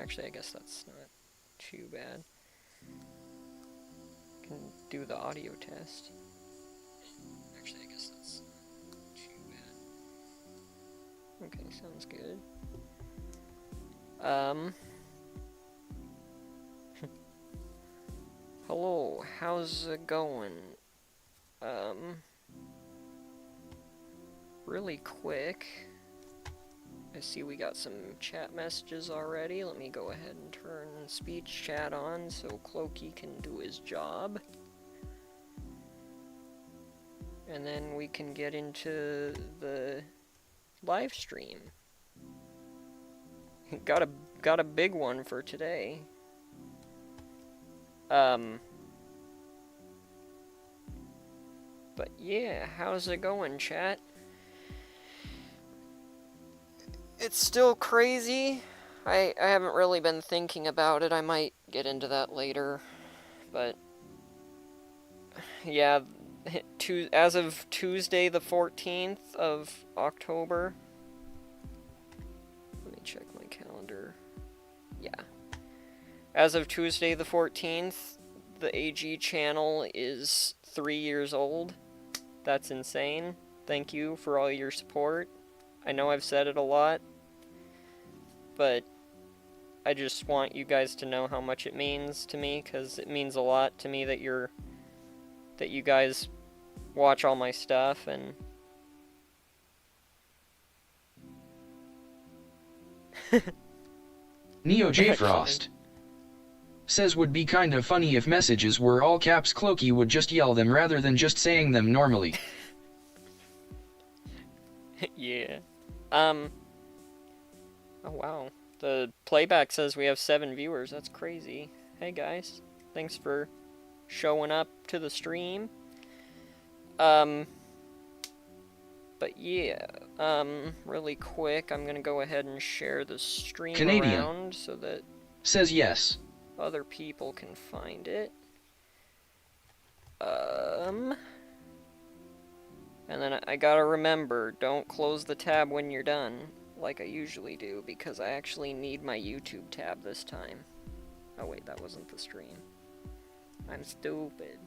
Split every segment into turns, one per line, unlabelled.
Actually, I guess that's not too bad. Can do the audio test. Actually, I guess that's not too bad. Okay, sounds good. Hello, how's it going? Really quick. I see we got some chat messages already. Let me go ahead and turn speech chat on so Clokey can do his job. And then we can get into the live stream. Got a big one for today. But yeah, how's it going, chat? It's still crazy. I haven't really been thinking about it. I might get into that later. But yeah, as of Tuesday the 14th of October. Let me check my calendar. Yeah. As of Tuesday the 14th, the AG channel is 3 years old. That's insane. Thank you for all your support. I know I've said it a lot, but I just want you guys to know how much it means to me, because it means a lot to me that you guys watch all my stuff. And
Neo J Frost says would be kind of funny if messages were all caps. Clokey would just yell them rather than just saying them normally.
Yeah. Oh wow. The playback says we have 7 viewers. That's crazy. Hey guys. Thanks for showing up to the stream. But yeah. Really quick, I'm gonna go ahead and share the stream
Canadian
around so that
says yes.
Other people can find it. And then I gotta remember, don't close the tab when you're done, like I usually do, because I actually need my YouTube tab this time. Oh wait, that wasn't the stream. I'm stupid.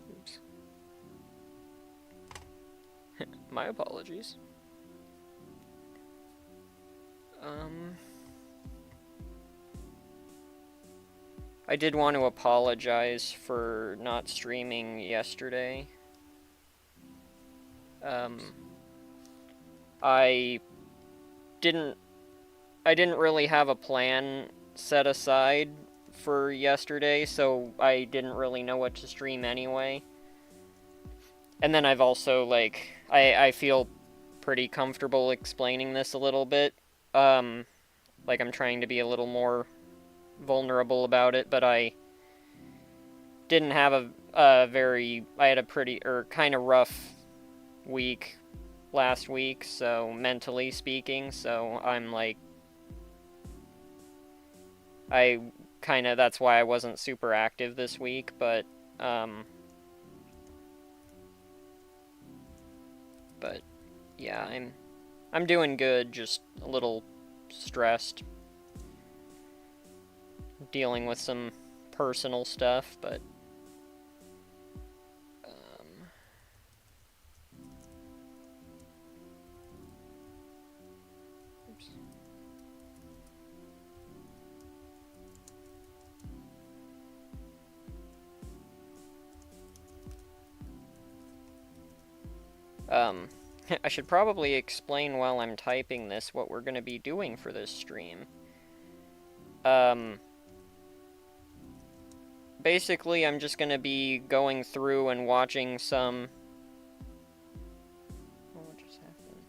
Oops. My apologies. I did want to apologize for not streaming yesterday. I didn't really have a plan set aside for yesterday, so I didn't really know what to stream anyway. And then I've also, like, I feel pretty comfortable explaining this a little bit. Like, I'm trying to be a little more vulnerable about it, but I didn't have I had a pretty, kind of rough week last week, so mentally speaking, so I'm like, that's why I wasn't super active this week, but yeah, I'm doing good, just a little stressed, dealing with some personal stuff, but oops. I should probably explain while I'm typing this what we're going to be doing for this stream. Basically, I'm just going to be going through and watching some... Oh, what just happened?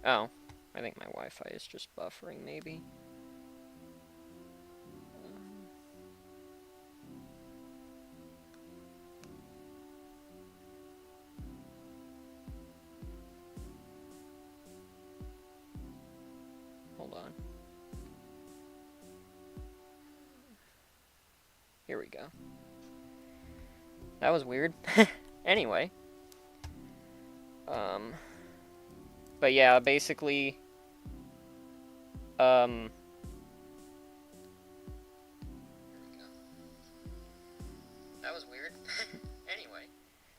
Oh, I think my Wi-Fi is just buffering, maybe. Hold on. Here we go. That was weird. Anyway. But yeah, basically, That was weird. Anyway.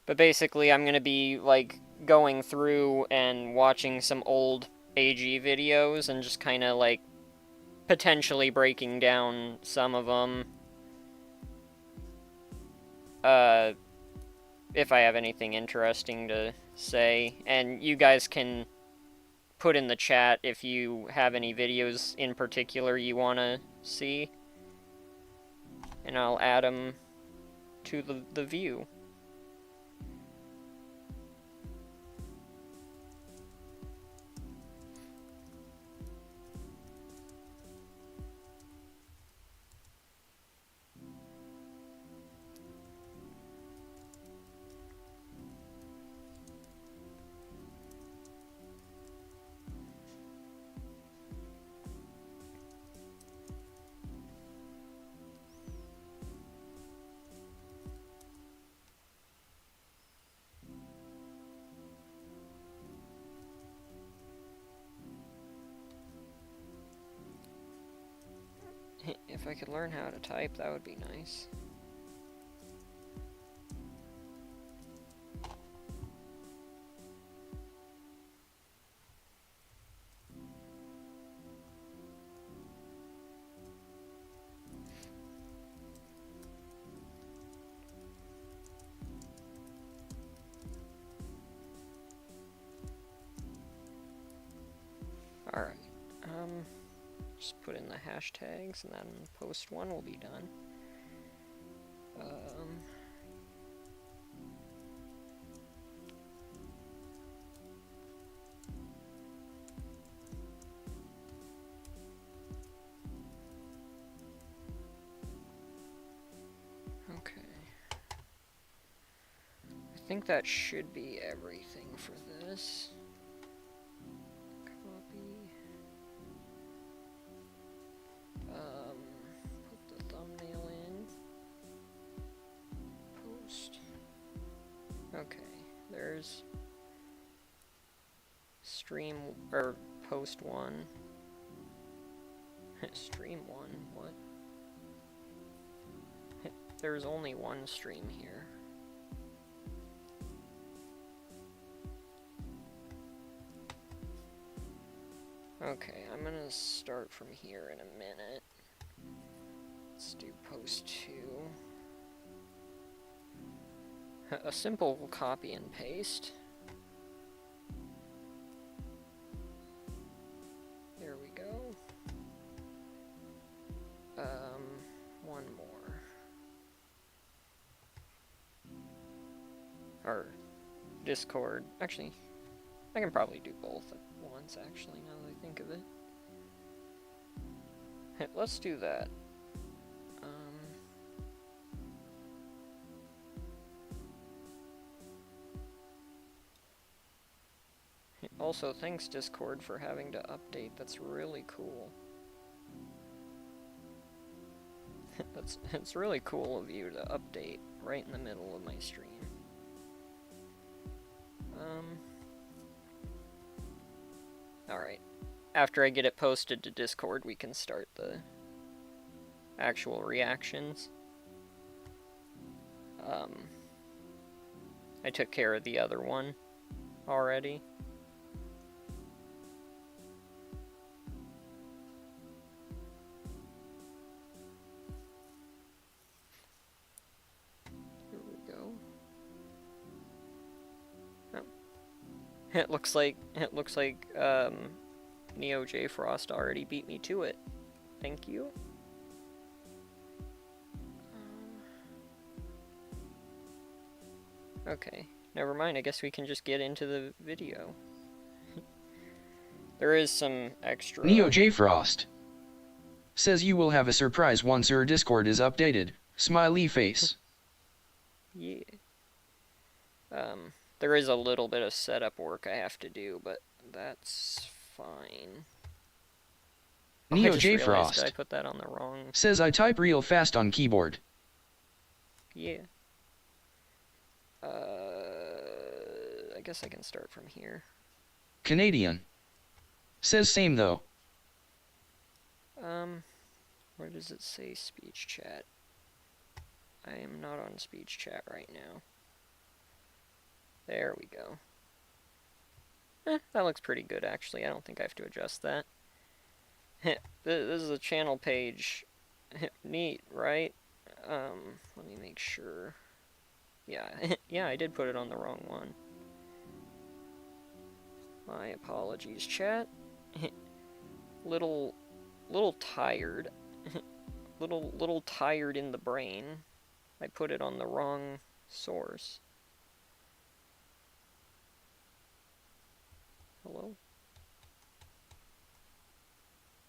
But basically, I'm gonna be, like, going through and watching some old AG videos and just kind of, like, potentially breaking down some of them. If I have anything interesting to say. And you guys can put in the chat if you have any videos in particular you want to see. And I'll add them to the view. If I could learn how to type, that would be nice. Alright, just put in the hashtags and then post one will be done. Okay. I think that should be everything for this. Put the thumbnail in. Post. Okay, there's stream, or post one. Stream one, what? There's only one stream here. Okay, I'm gonna start from here in a minute. Let's do post 2. A simple copy and paste. There we go. One more. Or Discord. Actually, I can probably do both at once, actually, now that I think of it. Let's do that. Also, thanks Discord for having to update. That's really cool. It's really cool of you to update right in the middle of my stream. Alright. After I get it posted to Discord, we can start the actual reactions. I took care of the other one already. It looks like Neo J Frost already beat me to it. Thank you. Okay, never mind. I guess we can just get into the video. There is some extra.
Neo J Frost says you will have a surprise once your Discord is updated. Smiley face.
Yeah. There is a little bit of setup work I have to do, but that's fine.
Neo J Frost
I put that on the wrong.
says I type real fast on keyboard.
Yeah. I guess I can start from here.
Canadian. Says same though.
Where does it say speech chat? I am not on speech chat right now. There we go. That looks pretty good, actually. I don't think I have to adjust that. This is a channel page. Neat, right? Let me make sure. Yeah, yeah, I did put it on the wrong one. My apologies, chat. little tired. little tired in the brain. I put it on the wrong source. Hello?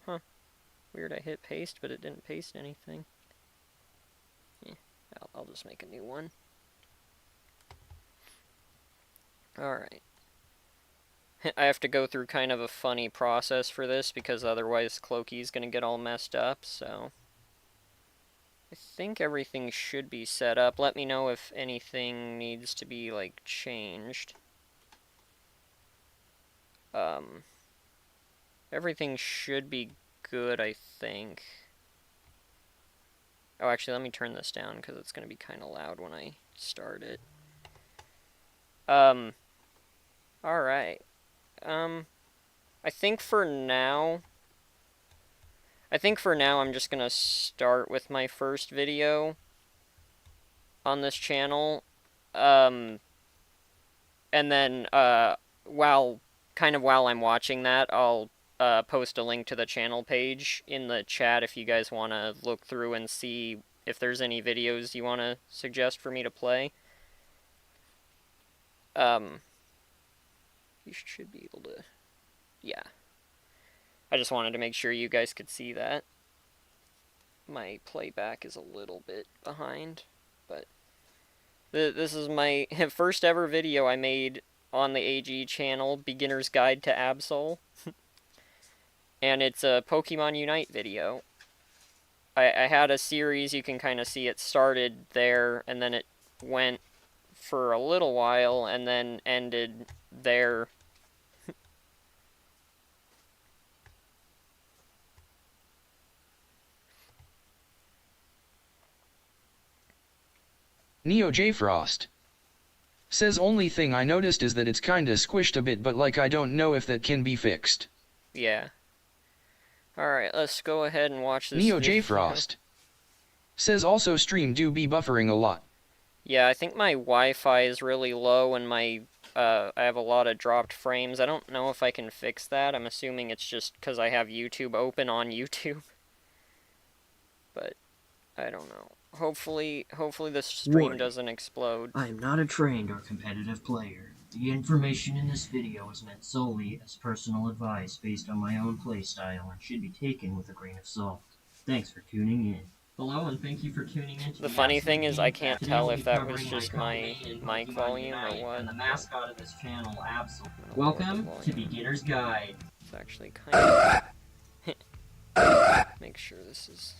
Huh. Weird, I hit paste, but it didn't paste anything. Yeah, I'll just make a new one. Alright. I have to go through kind of a funny process for this, because otherwise Clokey's gonna get all messed up, so... I think everything should be set up. Let me know if anything needs to be, like, changed. Everything should be good, I think. Oh, actually, let me turn this down, because it's going to be kind of loud when I start it. Alright. I think for now I'm just going to start with my first video on this channel. And then, while I'm watching that, I'll post a link to the channel page in the chat if you guys want to look through and see if there's any videos you want to suggest for me to play. You should be able to... Yeah. I just wanted to make sure you guys could see that. My playback is a little bit behind, but... This is my first ever video I made on the AG channel, Beginner's Guide to Absol. And it's a Pokemon Unite video. I had a series, you can kind of see it started there, and then it went for a little while, and then ended there.
Neo J Frost. Says only thing I noticed is that it's kinda squished a bit, but like I don't know if that can be fixed.
Yeah. Alright, let's go ahead and watch this
Neo
video.
J Frost. Says also stream do be buffering a lot.
Yeah, I think my Wi-Fi is really low and my I have a lot of dropped frames. I don't know if I can fix that. I'm assuming it's just because I have YouTube open on YouTube. But I don't know. Hopefully this stream
Warning.
doesn't explode.
I am not a trained or competitive player. The information in this video is meant solely as personal advice based on my own playstyle and should be taken with a grain of salt. Thanks for tuning in. Hello and thank you for tuning in to
The funny thing is I can't tell if that was just my mic volume or what.
And the mascot of this channel, Absol. Welcome to Beginner's Guide.
It's actually kind of... Make sure this is...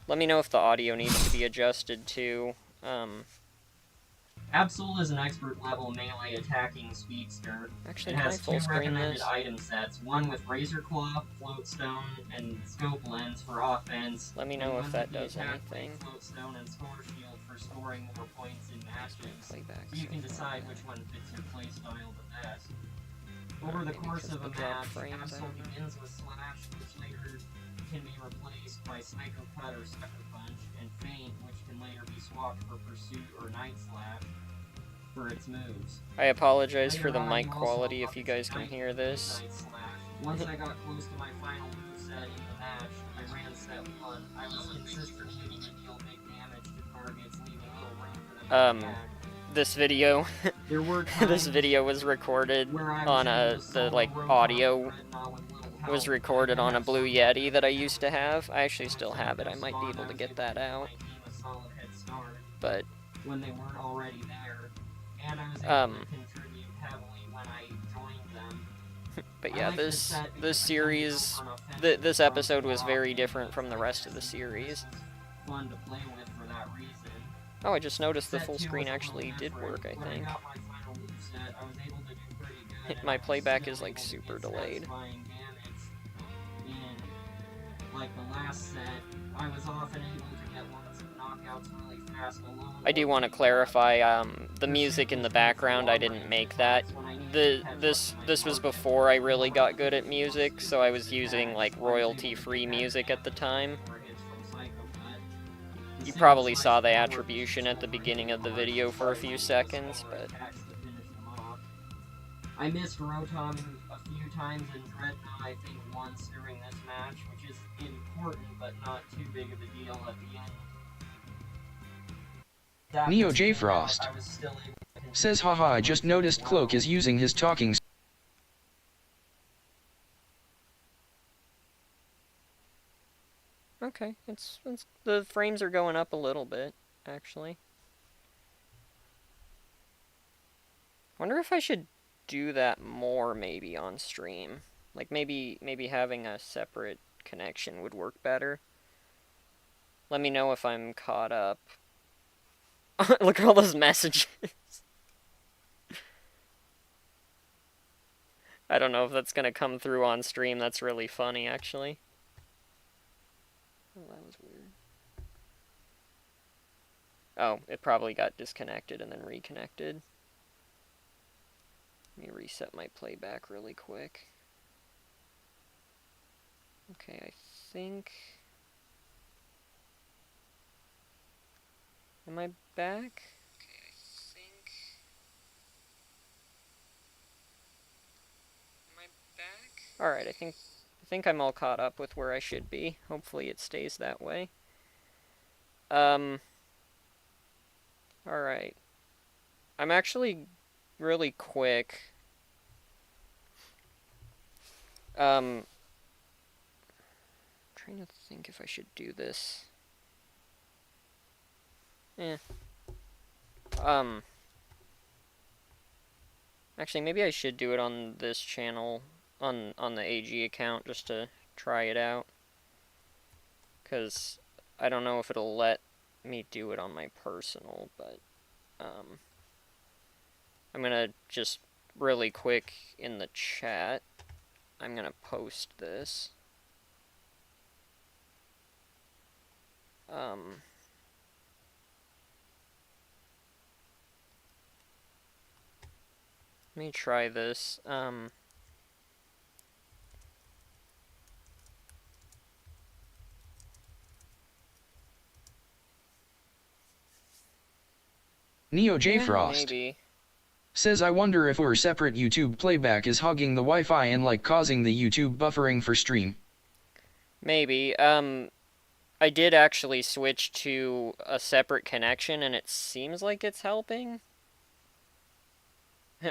Let me know if the audio needs to be adjusted too.
Absol is an expert-level melee attacking speedster.
Actually,
It
can I
has
full
two
screen
recommended
this?
item sets, one with Razor Claw, Floatstone, and Scope Lens for offense.
Let me
and
know
one
if that
with the
does
attack
anything.
Floatstone and Score Shield for scoring more points in matches.
Playback
So you
so
can
far.
decide which one fits your playstyle the best. Over the
Maybe
course
because
of a
the drop
match,
frames, I
Absol
don't know.
begins with Slash, which later can be replaced by Psycho Cut or Sucker Punch, and Feint, which can later be swapped for Pursuit or Night Slash for its moves.
I apologize
Later
for the
on,
mic
you also
quality if
unlock
you
its
guys can
Night
hear
and
this.
Night Slash. Once I got close to my final moveset in the match, I ran set 1. I was consistently able to deal big damage to targets, leaving little room for them to attack.
This video,
There were
this
times
video was recorded
where I was
on
able
a,
to
the
solo
like
Roadhog
audio
Dreadnought with little
was
help.
recorded
I
on a
have
Blue
some
Yeti that I used to have. I actually still have it. I might be able to get that out, but
when they weren't already there, and I was able to contribute heavily when I joined them.
but yeah, this series, this episode was very different from the rest of the series.
Fun to play with for that reason.
Oh, I just noticed the
Set
full
2
screen
was a
actually
little
did
different.
work, I
When I
think.
got my final move set, I was able to do pretty good. And
My
I was
playback
still
is like
able to
super
get
delayed.
satisfying damage. In like the last set, I was often able to get lots of knockouts really fast alone.
I do want to clarify, the music in the background, I didn't make that. This was before I really got good at music, so I was using like royalty-free music at the time. You probably saw the attribution at the beginning of the video for a few seconds, but...
I missed Rotom a few times and Dreadnought, I think, once during this match, which is important but not too big of a deal at the end.
Neo J Frost says, haha, I just noticed Cloak is using his talking.
Okay, it's the frames are going up a little bit, actually. Wonder if I should do that more maybe on stream. Like maybe having a separate connection would work better. Let me know if I'm caught up. Look at all those messages. I don't know if that's gonna come through on stream. That's really funny, actually. Oh, that was weird. Oh, it probably got disconnected and then reconnected. Let me reset my playback really quick. Okay, I think... Am I back? Okay, I think... Am I back? Alright, I think I'm all caught up with where I should be. Hopefully it stays that way. Alright. I'm actually really quick. Trying to think if I should do this. Actually, maybe I should do it on this channel, on the AG account, just to try it out. Because I don't know if it'll let me do it on my personal, but I'm gonna just really quick in the chat, I'm gonna post this. Let me try this.
Neo J Frost
maybe.
says, I wonder if our separate YouTube playback is hogging the Wi-Fi and like causing the YouTube buffering for stream.
Maybe. I did actually switch to a separate connection, and it seems like it's helping.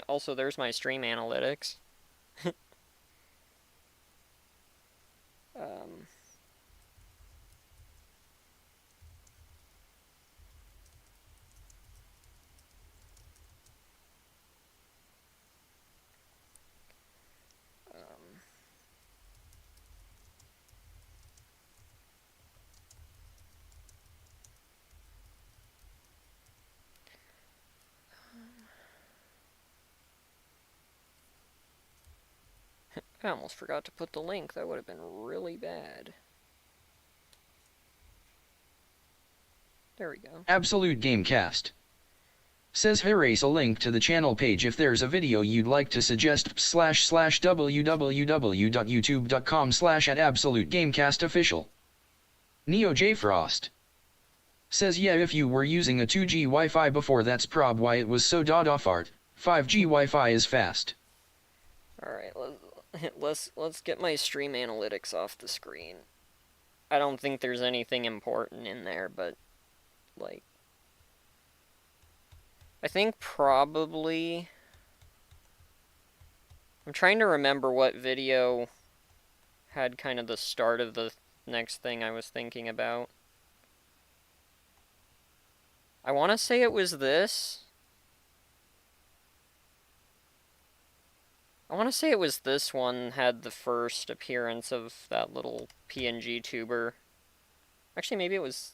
Also, there's my stream analytics. I almost forgot to put the link. That would have been really bad. There we go.
Absolute Gamecast says, erase a link to the channel page if there's a video you'd like to suggest www.youtube.com/@absolutegamecastofficial. Neo J Frost says, yeah, if you were using a 2G Wi-Fi before, that's prob why it was so off-art. 5G Wi-Fi is fast.
Alright, let's get my stream analytics off the screen. I don't think there's anything important in there, but, like... I think probably... I'm trying to remember what video had kind of the start of the next thing I was thinking about. I want to say it was this. I want to say it was this one had the first appearance of that little PNG tuber. Actually, maybe it was...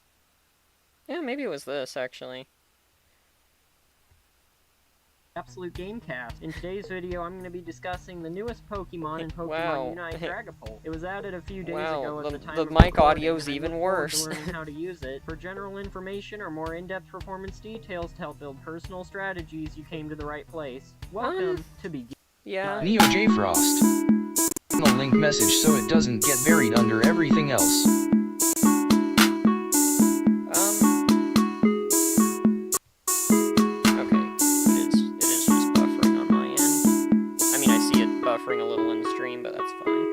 Yeah, maybe it was this, actually.
Absolute Gamecast. In today's video, I'm going to be discussing the newest Pokemon in Pokemon
Wow.
Unite Dragapult. It was added a few days
Wow,
ago at the time
the
of
mic
recording,
audio's
and I
even
look forward
worse.
to learning how to use it. For general information or more in-depth performance details to help build personal strategies, you came to the right place. Welcome to begin.
Yeah.
Neo J Frost. A link message so it doesn't get buried under everything else.
Okay. It is just buffering on my end. I mean, I see it buffering a little in the stream, but that's fine.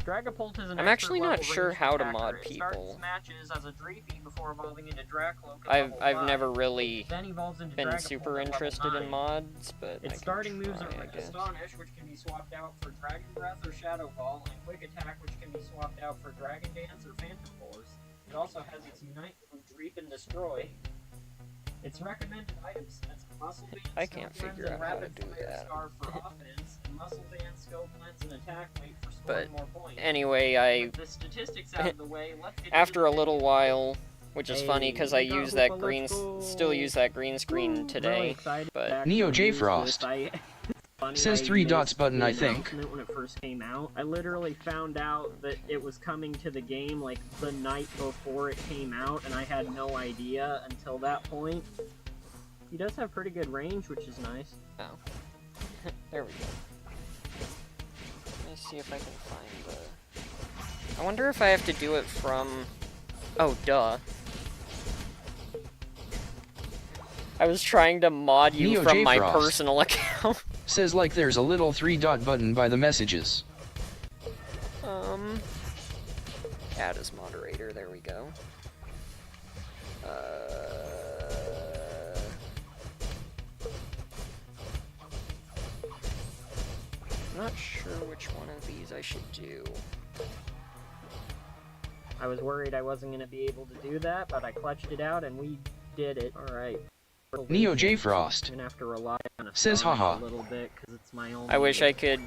Dragapult is an
I'm actually not
expert-level
sure
ranged
how to
attacker.
mod
It starts
people.
matches as a Dreepy before evolving into Dracloak at level
I've
5.
never really
Then evolves into
been
Dragapult
super
at level
interested
9.
in mods, but I
Its
can
starting moves
try,
are
I guess.
Astonish, which can be swapped out for Dragon Breath or Shadow Ball, and Quick Attack, which can be swapped out for Dragon Dance or Phantom Force. It also has its Unite move, Dreep and Destroy. Its recommended items sets Muscle Band,
I can't
Skill Cleanse,
figure
and
out how to
Rapid
do
Fire
that.
Scarf for offense, and Muscle Band, Skill Cleanse, and Attack Weight for
But
scoring more points.
anyway,
With the statistics out of the way, let's get
after a
into the
little
video.
while, which is funny
Hey,
because I
we got
use that
Hoopa,
green,
let's go.
still use that green screen
Really
today,
excited
but
to
Neo
actually
J
use this.
Frost.
Funny,
Says
I
3 dots
missed
button,
the
I think.
announcement when it first came out. I literally found out that it was coming to the game like the night before it came out, and I had no idea until that point. He does have pretty good range, which is nice.
oh, there we go. Let me see if I can find the. I wonder if I have to do it from. Oh, duh. I was trying to mod you
Neo
from
J
my
Frost.
personal account.
Says like there's a little 3 dot button by the messages.
Add as moderator, there we go. Not sure which one of these I should do.
I was worried I wasn't going to be able to do that, but I clutched it out and we did it. Alright.
Neo J Frost.
I'm gonna have to rely on
Says
Astonish
haha.
a little bit because it's my only.
I wish I could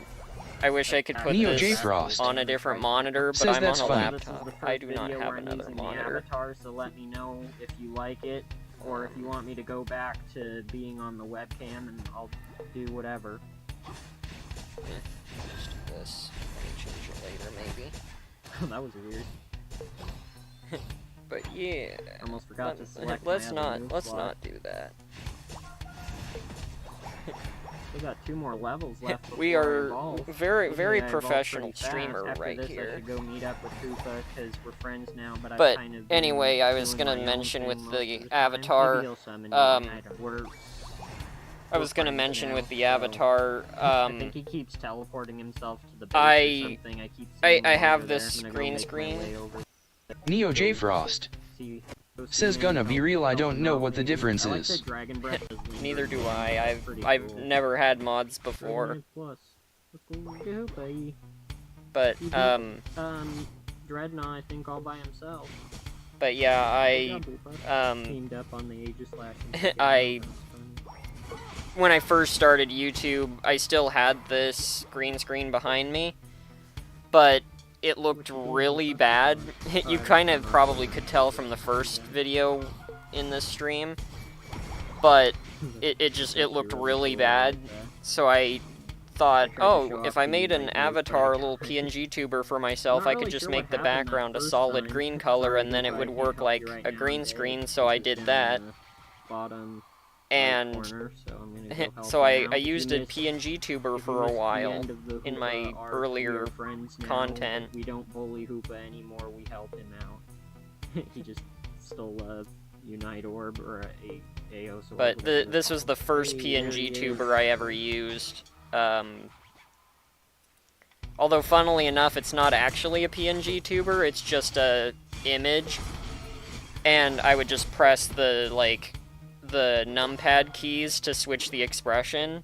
put
Neo
this
J Frost.
on a different monitor, but
Says
I'm
that's
on a
funny.
laptop. I do not have another monitor.
Avatar, so let me know if you like it, or if you want me to go back to being on the webcam, and I'll do whatever.
Just do this. I can change it later, maybe.
That was weird.
But yeah.
I almost forgot to select
Let's
my other move
not
slot.
do that.
We got 2 more levels left.
We
before I
are
evolve.
very
Usually I evolve
professional
pretty fast.
streamer
After
right
this, I
here.
should go meet up with Hoopa because we're friends now. But I've
But
kind of been
anyway, I was
doing
gonna
my own
mention
thing
with
most
the
of time.
avatar,
Maybe he'll summon me, I don't- we're
I was gonna
friends
mention
now,
with the
so-
avatar,
I think he keeps teleporting himself to the base
I-
or something. I keep
I
seeing him
have
over there.
this
I'm gonna go
green
make my
screen.
way over,
Neo J Frost.
go see
Says
him,
gonna be
help-
real, I
help
don't
him
know
out
what the
maybe.
difference
I like
is.
that Dragon Breath is lingering.
Neither do I.
Pretty
I've
cool.
never had mods
Dragon
before,
Breath Plus. Let's go to Hoopa.
but
He Dreadnought, I think, all by himself.
but yeah,
Good job, Hoopa.
um,
Teamed up on the Aegislash.
I- when I first started YouTube, I still had this green screen behind me, but it looked really bad. You kind of probably could tell from the first video in this stream, but it looked really bad. So I thought, oh, if I made an avatar, a little PNG tuber for myself, I could just make the background a solid green color, and then it would work like a green screen, so I did that.
Bottom
And
corner, so I'm gonna go help
so
him
I
out.
used
If
a
you missed-
PNG tuber
if you
for a
missed the
while
end of the
in
Hoopa
my
arc,
earlier
we are friends now.
content.
We don't bully Hoopa anymore, we help him out. He just stole a Unite Orb or a AO sword.
But
whatever it's
this was the
called.
first
Hey, there
PNG
he
tuber
is.
I ever used. Although, funnily enough, it's not actually a PNG tuber, it's just a image. And I would just press the numpad keys to switch the expression.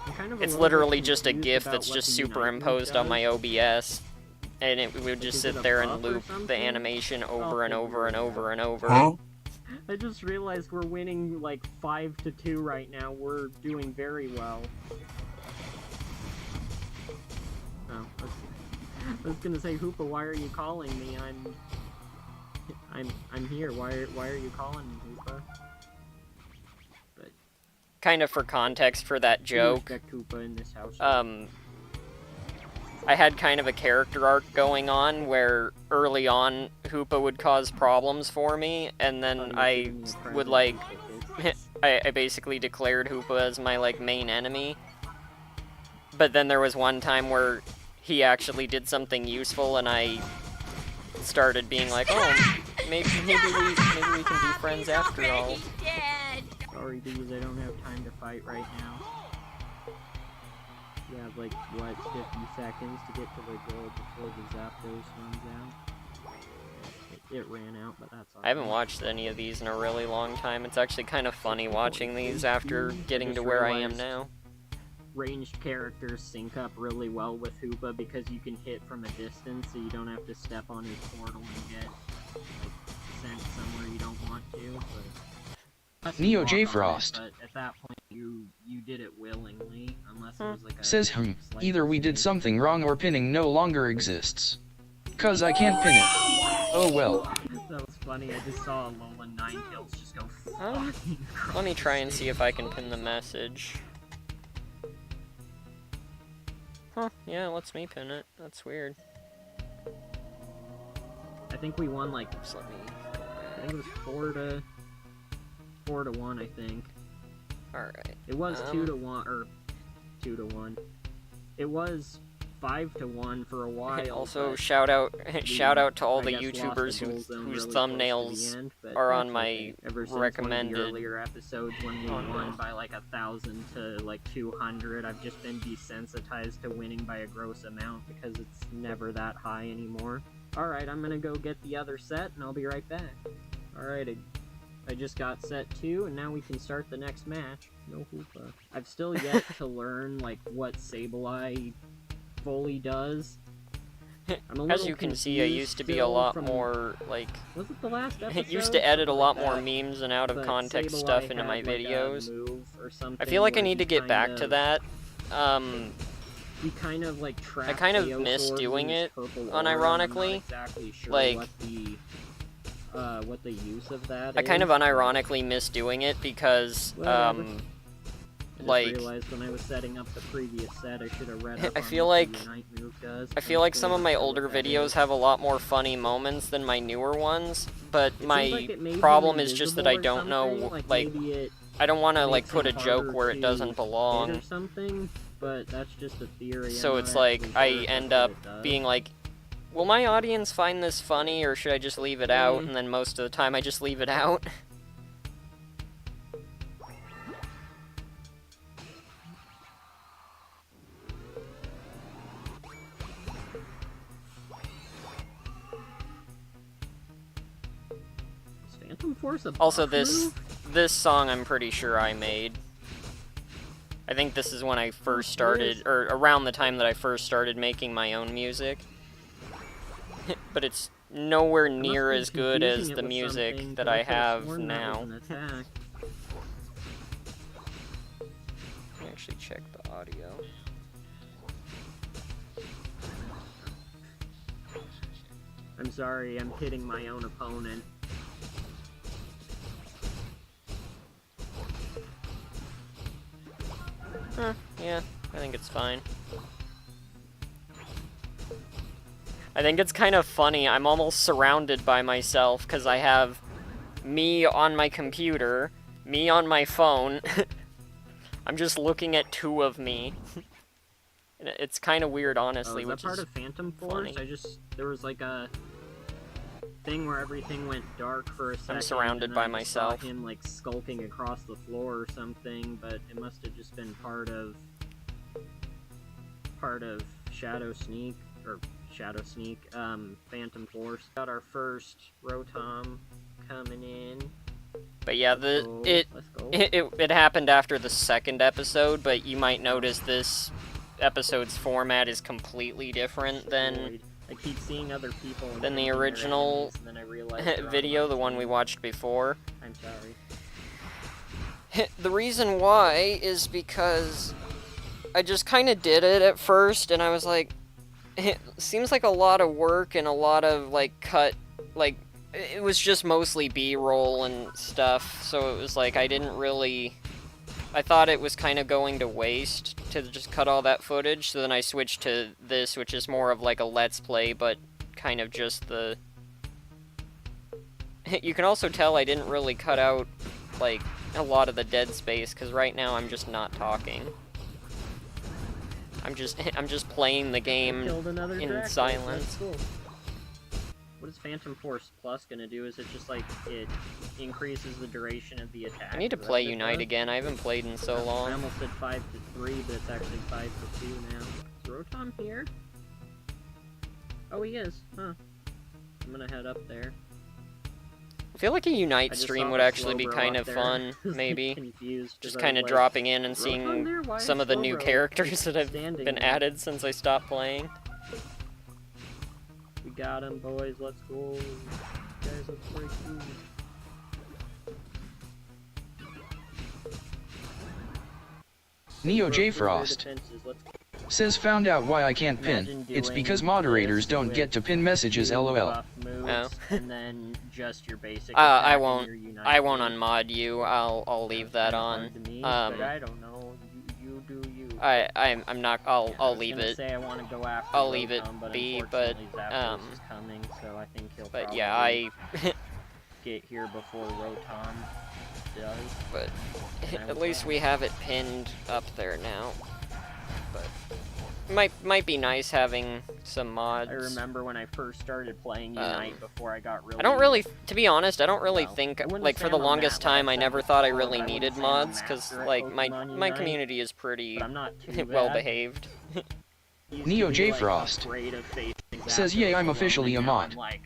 I'm kind of a
It's
little
literally
bit
just a
confused
GIF
about
that's
what
just
the Unite move
superimposed on my
does.
OBS. And it would just
Is it
sit
a
there
buff
and
or
loop the
something?
animation over and
I'll
over and
figure it
over and over.
I just realized we're winning like 5-2 right now. We're doing very well. Oh, I was gonna say, Hoopa, why are you calling me? I'm here. Why are you calling me, Hoopa? But
kind of for context for that joke,
respect Hoopa in this house.
I had kind of a character arc going on where early on Hoopa would cause problems for me, and then I would like I basically declared Hoopa as my like main enemy. But then there was one time where he actually did something useful, and I started being like, oh, maybe we can be friends after all.
Sorry, dudes, I don't have time to fight right now. You have like, what, 50 seconds to get to the goal before the Zapdos runs out? It ran out, but that's all.
I haven't watched any of these in a really long time. It's actually kind of funny watching these after getting to where I am now.
Ranged characters sync up really well with Hoopa because you can hit from a distance, so you don't have to step on his portal and get like, sent somewhere you don't want to. But
Neo J Frost.
But at that point, you did it willingly, unless it was like a
Says either we did something wrong or pinning no longer exists. 'Cause I can't pin it. Oh well.
That was funny. I just saw Alolan Ninetales just go.
Let me try and see if I can pin the message. Huh, yeah, it lets me pin it. That's weird.
I think we won like,
Just let me...
I think it was 4 to 1, I think.
Alright.
It was 2 to 1, or 2 to 1. It was 5 to 1 for a while.
Also,
but
shout out to all the
I guess
YouTubers
lost the goal zone
whose
really
thumbnails
close to the end, but
are
that's
on my
okay. Ever since
recommended-
one of the earlier episodes when we
Oh, no.
won by like 1,000 to like 200, I've just been desensitized to winning by a gross amount because it's never that high anymore. Alright, I'm gonna go get the other set and I'll be right back. Alright, I just got set 2 and now we can start the next match. No Hoopa. I've still yet to learn like what Sableye fully does. I'm a
As
little
you can see, I
confused
used to be a
still
lot
from-
more, like...
Was it the last episode?
I used to edit a
Something
lot
like
more
that.
memes and out of
But
context
Sableye
stuff into
had,
my
like, a
videos.
move or
I
something
feel like I
where
need
he
to get
kind
back to
of-
that.
He kind of like trapped
I kind of
Geosaurs
miss
in
doing
his
it,
purple aura, and I'm
unironically.
not exactly sure
Like-
what the use of that
I kind of
is.
unironically miss doing it because,
Whatever. I just
like...
realized when I was setting up the previous set, I should have read up
I
on
feel
what
like-
the Unite move does.
I feel like some of my older videos have a lot more funny moments than my newer ones, but my problem is just that I don't know, like,
maybe it
I don't want to, like,
makes
put a
it
joke
harder
where it
to
doesn't
hit
belong.
or something, but that's just a theory.
So
I'm
it's
not
like,
actually
I
sure if
end
that's
up
what it does.
being like, will my audience find this funny, or should I just leave it out? And then most of the time I just leave it out.
Is Phantom Force a
Also,
buff move?
this song I'm pretty sure I made. I think this is when I first started, or around the time that I first started making my own music. But it's nowhere
I must
near
be
as good
confusing
as
it
the
with
music
something,
that
'cause
I
could've
have
sworn that
now.
was an attack.
Let me actually check the audio.
I'm sorry, I'm hitting my own opponent.
Yeah, I think it's fine. I think it's kind of funny. I'm almost surrounded by myself because I have me on my computer, me on my phone. I'm just looking at two of me. It's kind of weird, honestly,
Is that
which
part
is
of Phantom Force?
funny.
There was like a thing where everything went dark for a second.
surrounded
and
by
I just saw
myself.
him like skulking across the floor or something, but it must have just been part of Shadow Sneak Phantom Force. Got our first Rotom coming in.
But yeah,
Let's go.
it happened after the second episode, but you might notice this episode's format is completely different than
Destroyed. I keep seeing other people
than the
engaging their
original
enemies, and then I realize they're on
video,
my
the one we
team.
watched before.
I'm sorry.
The reason why is because I just kind of did it at first, and I was like, it seems like a lot of work and a lot of, like, it was just mostly B-roll and stuff, so it was like I didn't really... I thought it was kind of going to waste to just cut all that footage, so then I switched to this, which is more of like a Let's Play, but kind of just the... You can also tell I didn't really cut out, like, a lot of the dead space, because right now I'm just not talking. I'm just playing the game in silence.
Cool. What is Phantom Force Plus gonna do? Is it just like it increases the duration of the attack?
I need to play Unite again. I haven't played in so
I
long.
almost said 5 to 3, but it's actually 5 to 2 now. Is Rotom here? Oh, he is. Huh. I'm gonna head up there.
I feel like a Unite
I just
stream
saw
would
the
actually be
Slowbro
kind
up
of
there.
fun,
I was,
maybe.
confused, 'cause
Just
I
kind
was
of
like,
dropping in and
"Rotom
seeing
there? Why
some
is
of the new
Slowbro
characters that have
standing
been
there?"
added since I stopped playing.
We got him, boys. Let's go. Guys, let's break through.
Neo J
Broke through their
Frost
defenses. Let's
says found out why I can't
Imagine
pin.
doing
It's because moderators
this
don't
with
get to pin messages,
two
lol.
buff moves,
Oh.
and then just your basic
I
attack and
won't.
your Unite
I won't
move.
unmod you. I'll leave that
Kinda
on.
hard to me,
Um,
but I don't know. You do you.
I'm not. I'll
was
leave
gonna
it.
Say I want to go after
I'll leave it
Rotom, but
be, but,
unfortunately Zapdos is coming, so I think he'll
But
probably
yeah, I.
get here before Rotom does.
But
And I
at
will
least
try.
we have it pinned up there now. But might be nice having some mods.
I remember when I first started playing Unite before I got really...
I don't really, to be honest, I don't really
Well,
think,
I wouldn't
like,
say
for the
I'm a
longest
mat, like
time,
I
I
said
never thought I
before,
really
but I
needed
wouldn't say I'm a
mods, because,
master at
like, my
Pokemon
my
Unite,
community is pretty
but I'm not too
well
bad.
behaved.
Used to
Neo
be,
J
like,
Frost
afraid of facing
says,
Zapdos
"Yay, I'm
alone,
officially
and
a
now
mod."
I'm like,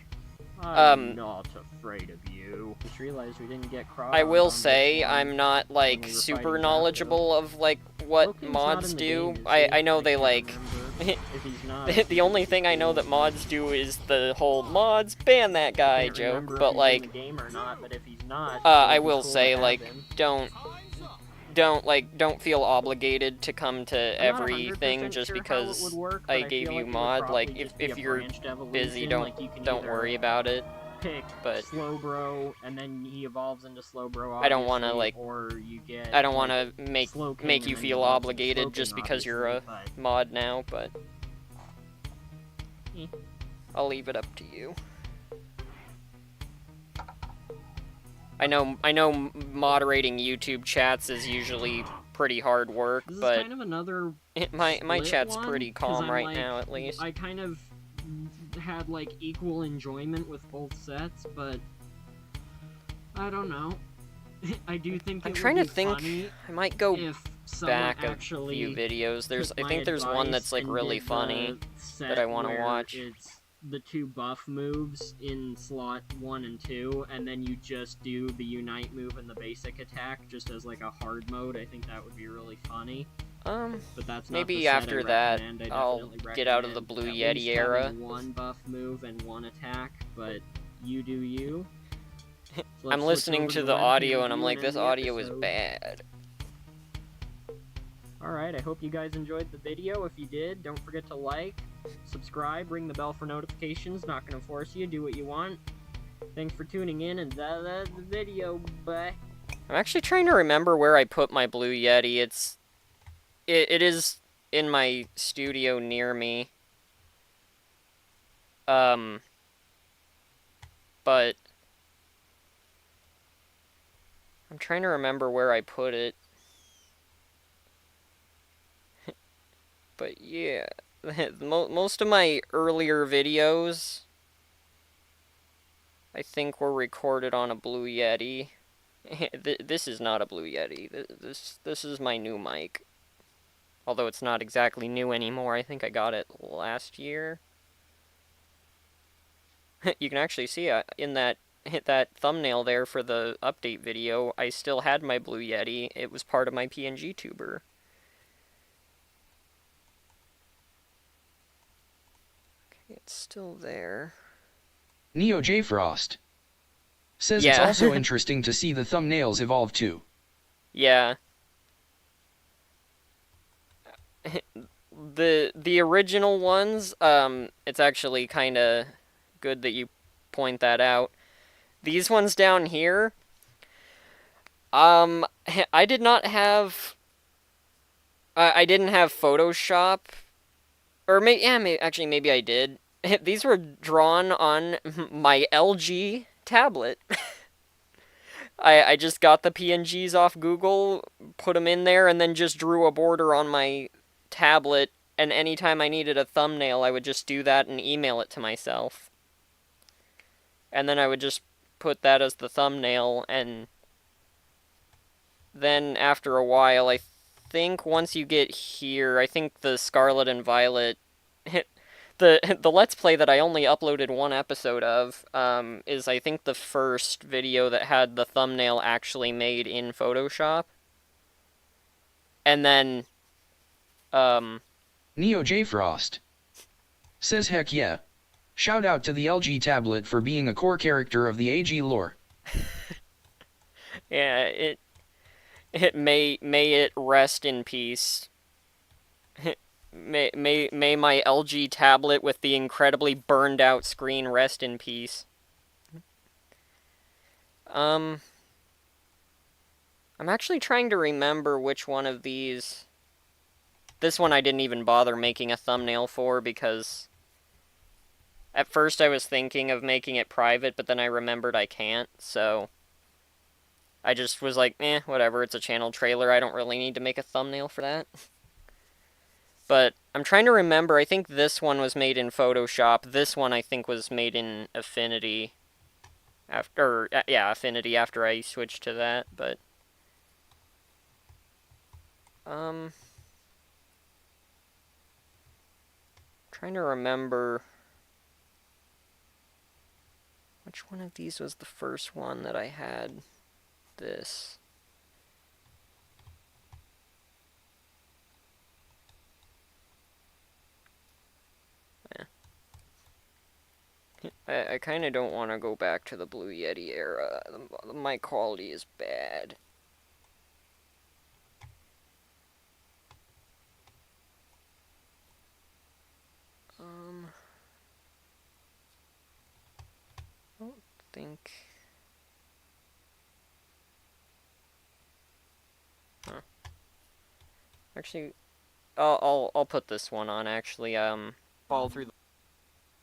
I'm
Um,
not afraid of you. Just realized we didn't get cross.
I will say I'm not, like,
we were
super
fighting
knowledgeable of, like, what
Logan's not
mods
in the
do.
game, is
I
he?
know they,
can't
like,
remember. If he's not,
the only thing I know that mods do is the whole mods ban that guy
can't
joke,
remember if
but,
he's
like,
in the game or not, but if he's not,
I
it'd be
will
cool to
say,
have
like,
him.
don't feel obligated to come to
I'm not
everything
100%
just
sure how it
because
would work,
I
but
gave
feel
you
like it would
mod.
probably
Like,
just be
if
a
you're
branched
busy,
evolution,
don't
like you can
don't
either
worry about it.
pick
But
Slowbro, and then he evolves into Slowbro,
I don't wanna,
obviously,
like,
or you get,
I don't
like,
want to make
Slowking,
make
and
you
then he
feel
evolves into
obligated
Slowking,
just because you're a
obviously, but
mod now, but
Eh.
I'll leave it up to you. I know moderating YouTube chats is usually pretty hard work,
this is
but
kind of another
my
split
chat's
one,
pretty
'cause
calm
I'm
right
like-
now, at least.
I kind of had like equal enjoyment with both sets, but I don't know. I do think
I'm
it
trying
would
to
be
think.
funny
I might go
if someone
back a
actually
few videos.
took
I
my
think there's one that's,
advice
like,
and
really
did
funny
the set
that I wanna
where
watch.
It's the two buff moves in slot 1 and 2, and then you just do the Unite move and the basic attack just as like a hard mode. I think that would be really funny. But that's not
Maybe
the set
after
I
that,
recommend. I
I'll
definitely
get out of the
recommend
Blue
at
Yeti
least
era.
having one buff move and one attack, but you do you. So let's
I'm
switch
listening
over
to
the
the
web
audio
here
and I'm
and
like,
end
this
the
audio is
episode.
bad.
Alright, I hope you guys enjoyed the video. If you did, don't forget to like, subscribe, ring the bell for notifications. Not gonna force you, do what you want. Thanks for tuning in, and that's the video. Bye.
I'm actually trying to remember where I put my Blue Yeti. It is in my studio near me. But I'm trying to remember where I put it. But yeah, most of my earlier videos, I think, were recorded on a Blue Yeti. This is not a Blue Yeti. This is my new mic. Although it's not exactly new anymore. I think I got it last year. You can actually see in that thumbnail there for the update video, I still had my Blue Yeti. It was part of my PNG tuber. Okay, it's still there.
Neo J Frost says
Yeah.
it's also interesting to see the thumbnails evolve too.
Yeah. The original ones, it's actually kind of good that you point that out. These ones down here, I did not have... I didn't have Photoshop, or actually maybe I did. These were drawn on my LG tablet. I just got the PNGs off Google, put them in there, and then just drew a border on my tablet, and anytime I needed a thumbnail, I would just do that and email it to myself. And then I would just put that as the thumbnail, and then after a while, I think once you get here, I think the Scarlet and Violet... The Let's Play that I only uploaded one episode of is, I think, the first video that had the thumbnail actually made in Photoshop. And then,
Neo J Frost says heck yeah. Shout out to the LG tablet for being a core character of the AG lore.
Yeah, it may it rest in peace. May my LG tablet with the incredibly burned out screen rest in peace. I'm actually trying to remember which one of these... This one I didn't even bother making a thumbnail for because... At first I was thinking of making it private, but then I remembered I can't, so... I just was like, whatever, it's a channel trailer, I don't really need to make a thumbnail for that. But I'm trying to remember, I think this one was made in Photoshop, this one I think was made in Affinity. Affinity after I switched to that, but... Trying to remember... Which one of these was the first one that I had this? I kind of don't want to go back to the Blue Yeti era. The mic quality is bad. I don't think... Huh. Actually, I'll put this one on, actually, fall through the...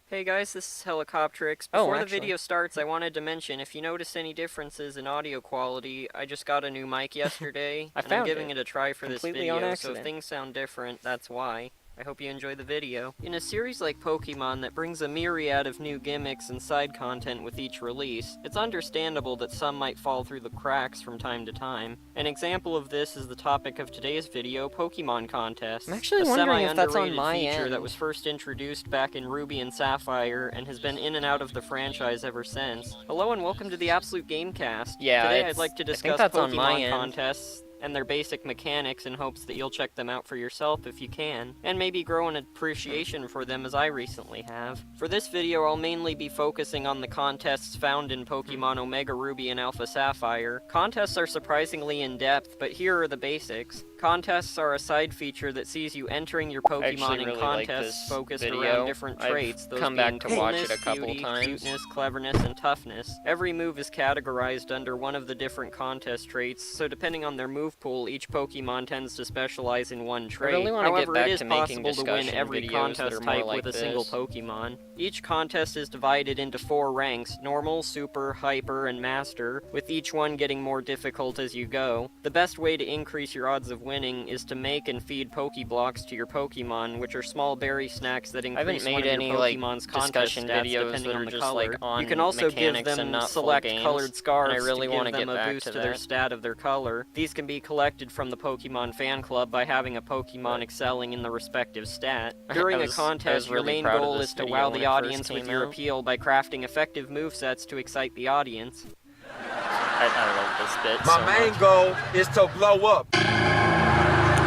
Hey guys, this is Helicoptrix. Before the video starts, I wanted to mention, if you notice any differences in audio quality, I just got a new mic yesterday, and I'm giving it a try for this video, so if things sound different, that's why. I hope you enjoy the video. In a series like Pokemon that brings a myriad of new gimmicks and side content with each release, it's understandable that some might fall through the cracks from time to time. An example of this is the topic of today's video, Pokemon contests. I'm actually wondering if that's on my feature that was first introduced back in Ruby and Sapphire and has been in and out of the franchise ever since. Hello and welcome to the Absolute Gamecast. Yeah, today I'd like to discuss Pokemon contests and their basic mechanics in hopes that you'll check them out for yourself if you can, and maybe grow an appreciation for them as I recently have. For this video, I'll mainly be focusing on the contests found in Pokemon Omega Ruby and Alpha Sapphire. Contests are surprisingly in-depth, but here are the basics. Contests are a side feature that sees you entering your Pokemon in contests focused around different traits, those come back to watch it a couple times. Cuteness, cleverness, and toughness. Every move is categorized under one of the different contest traits, so depending on their move pool, each Pokemon tends to specialize in one trait. However, it is possible to win every contest type with a single Pokemon. Each contest is divided into 4 ranks, Normal, Super, Hyper, and Master, with each one getting more difficult as you go. The best way to increase your odds of winning is to make and feed Pokeblocks to your Pokemon, which are small berry snacks that increase one of your Pokemon's contest stats depending on the color. You can also give them select colored scarves to give them a boost to their stat of their color. These can be collected from the Pokemon Fan Club by having a Pokemon excelling in the respective stat. During a contest, your main goal is to wow the audience with your appeal by crafting effective movesets to excite the audience. I love this bit
My main goal is to blow up.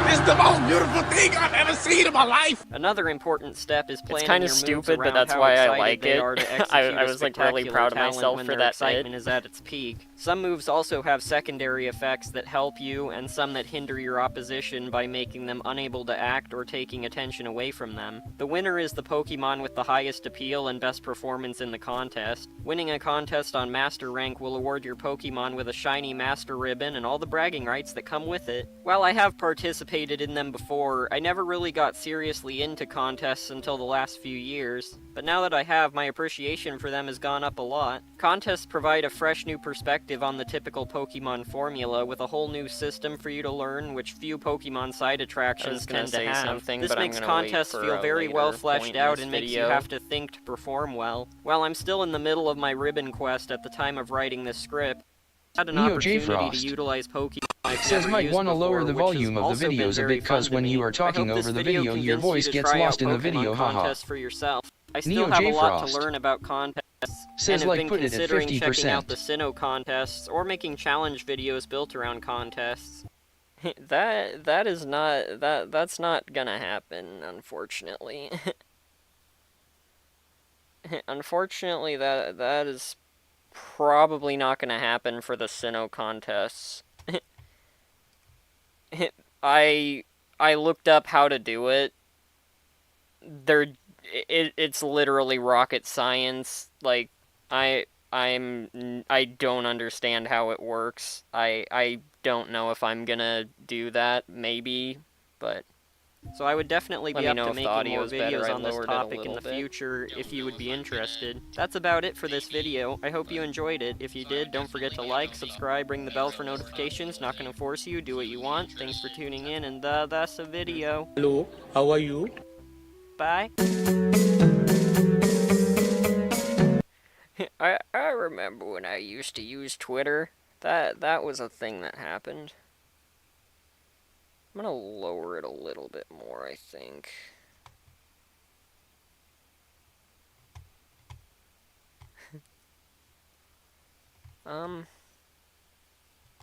It's the most beautiful thing I've ever
seed of my life.
Another important step is planning
kinda
your moves
stupid, but
around
that's
how
why I
excited
like
they
it.
are to
I
execute a
was, like, really
spectacular
proud of
talent
myself
when
for
their
that
excitement
bit.
is at its peak. Some moves also have secondary effects that help you, and some that hinder your opposition by making them unable to act or taking attention away from them. The winner is the Pokemon with the highest appeal and best performance in the contest. Winning a contest on Master Rank will award your Pokemon with a shiny Master Ribbon and all the bragging rights that come with it. While I have participated in them before, I never really got seriously into contests until the last few years, but now that I have, my appreciation for them has gone up a lot. Contests provide a fresh new perspective on the typical Pokemon formula with a whole new system for you to learn, which few Pokemon side attractions tend to have.
Something,
This
but I'm
makes
gonna wait
contests
for
feel
a
very
later
well
point
fleshed
in
out
this
and makes you
video.
have to think to perform well. While I'm still in the middle of my ribbon quest at the time of writing this script, I had an
Neo J.
opportunity to
Frost
utilize Pokemon I've
says
never
might
used
want to lower
before,
the
which has
volume of the
also been
videos a
very
bit
fun
cause
to
when
me.
you are
I
talking
hope this
over the
video
video your
convinced you
voice
to
gets
try
lost
out
in the
Pokemon
video, haha.
contests for yourself. I still
Neo
have
J.
a lot to
Frost
learn about contests,
says
and have
like
been
put it at
considering checking out
50%.
the Sinnoh contests or making challenge videos built around contests. That's not gonna happen, unfortunately. Unfortunately, that is probably not gonna happen for the Sinnoh contests. I looked up how to do it. It's literally rocket science. Like, I don't understand how it works. I don't know if I'm gonna do that, maybe, but... So I would definitely be
Let me
up
know
to
if the
making
audio
more
is better.
videos
I
on this
lowered it a
topic in
little
the
bit.
future if you would be interested. That's about it for this video. I hope you enjoyed it. If you did, don't forget to like, subscribe, ring the bell for notifications. Not gonna force you, do what you want. Thanks for tuning in, and that's a video.
Hello, how are you?
Bye. I remember when I used to use Twitter. That was a thing that happened. I'm gonna lower it a little bit more, I think. I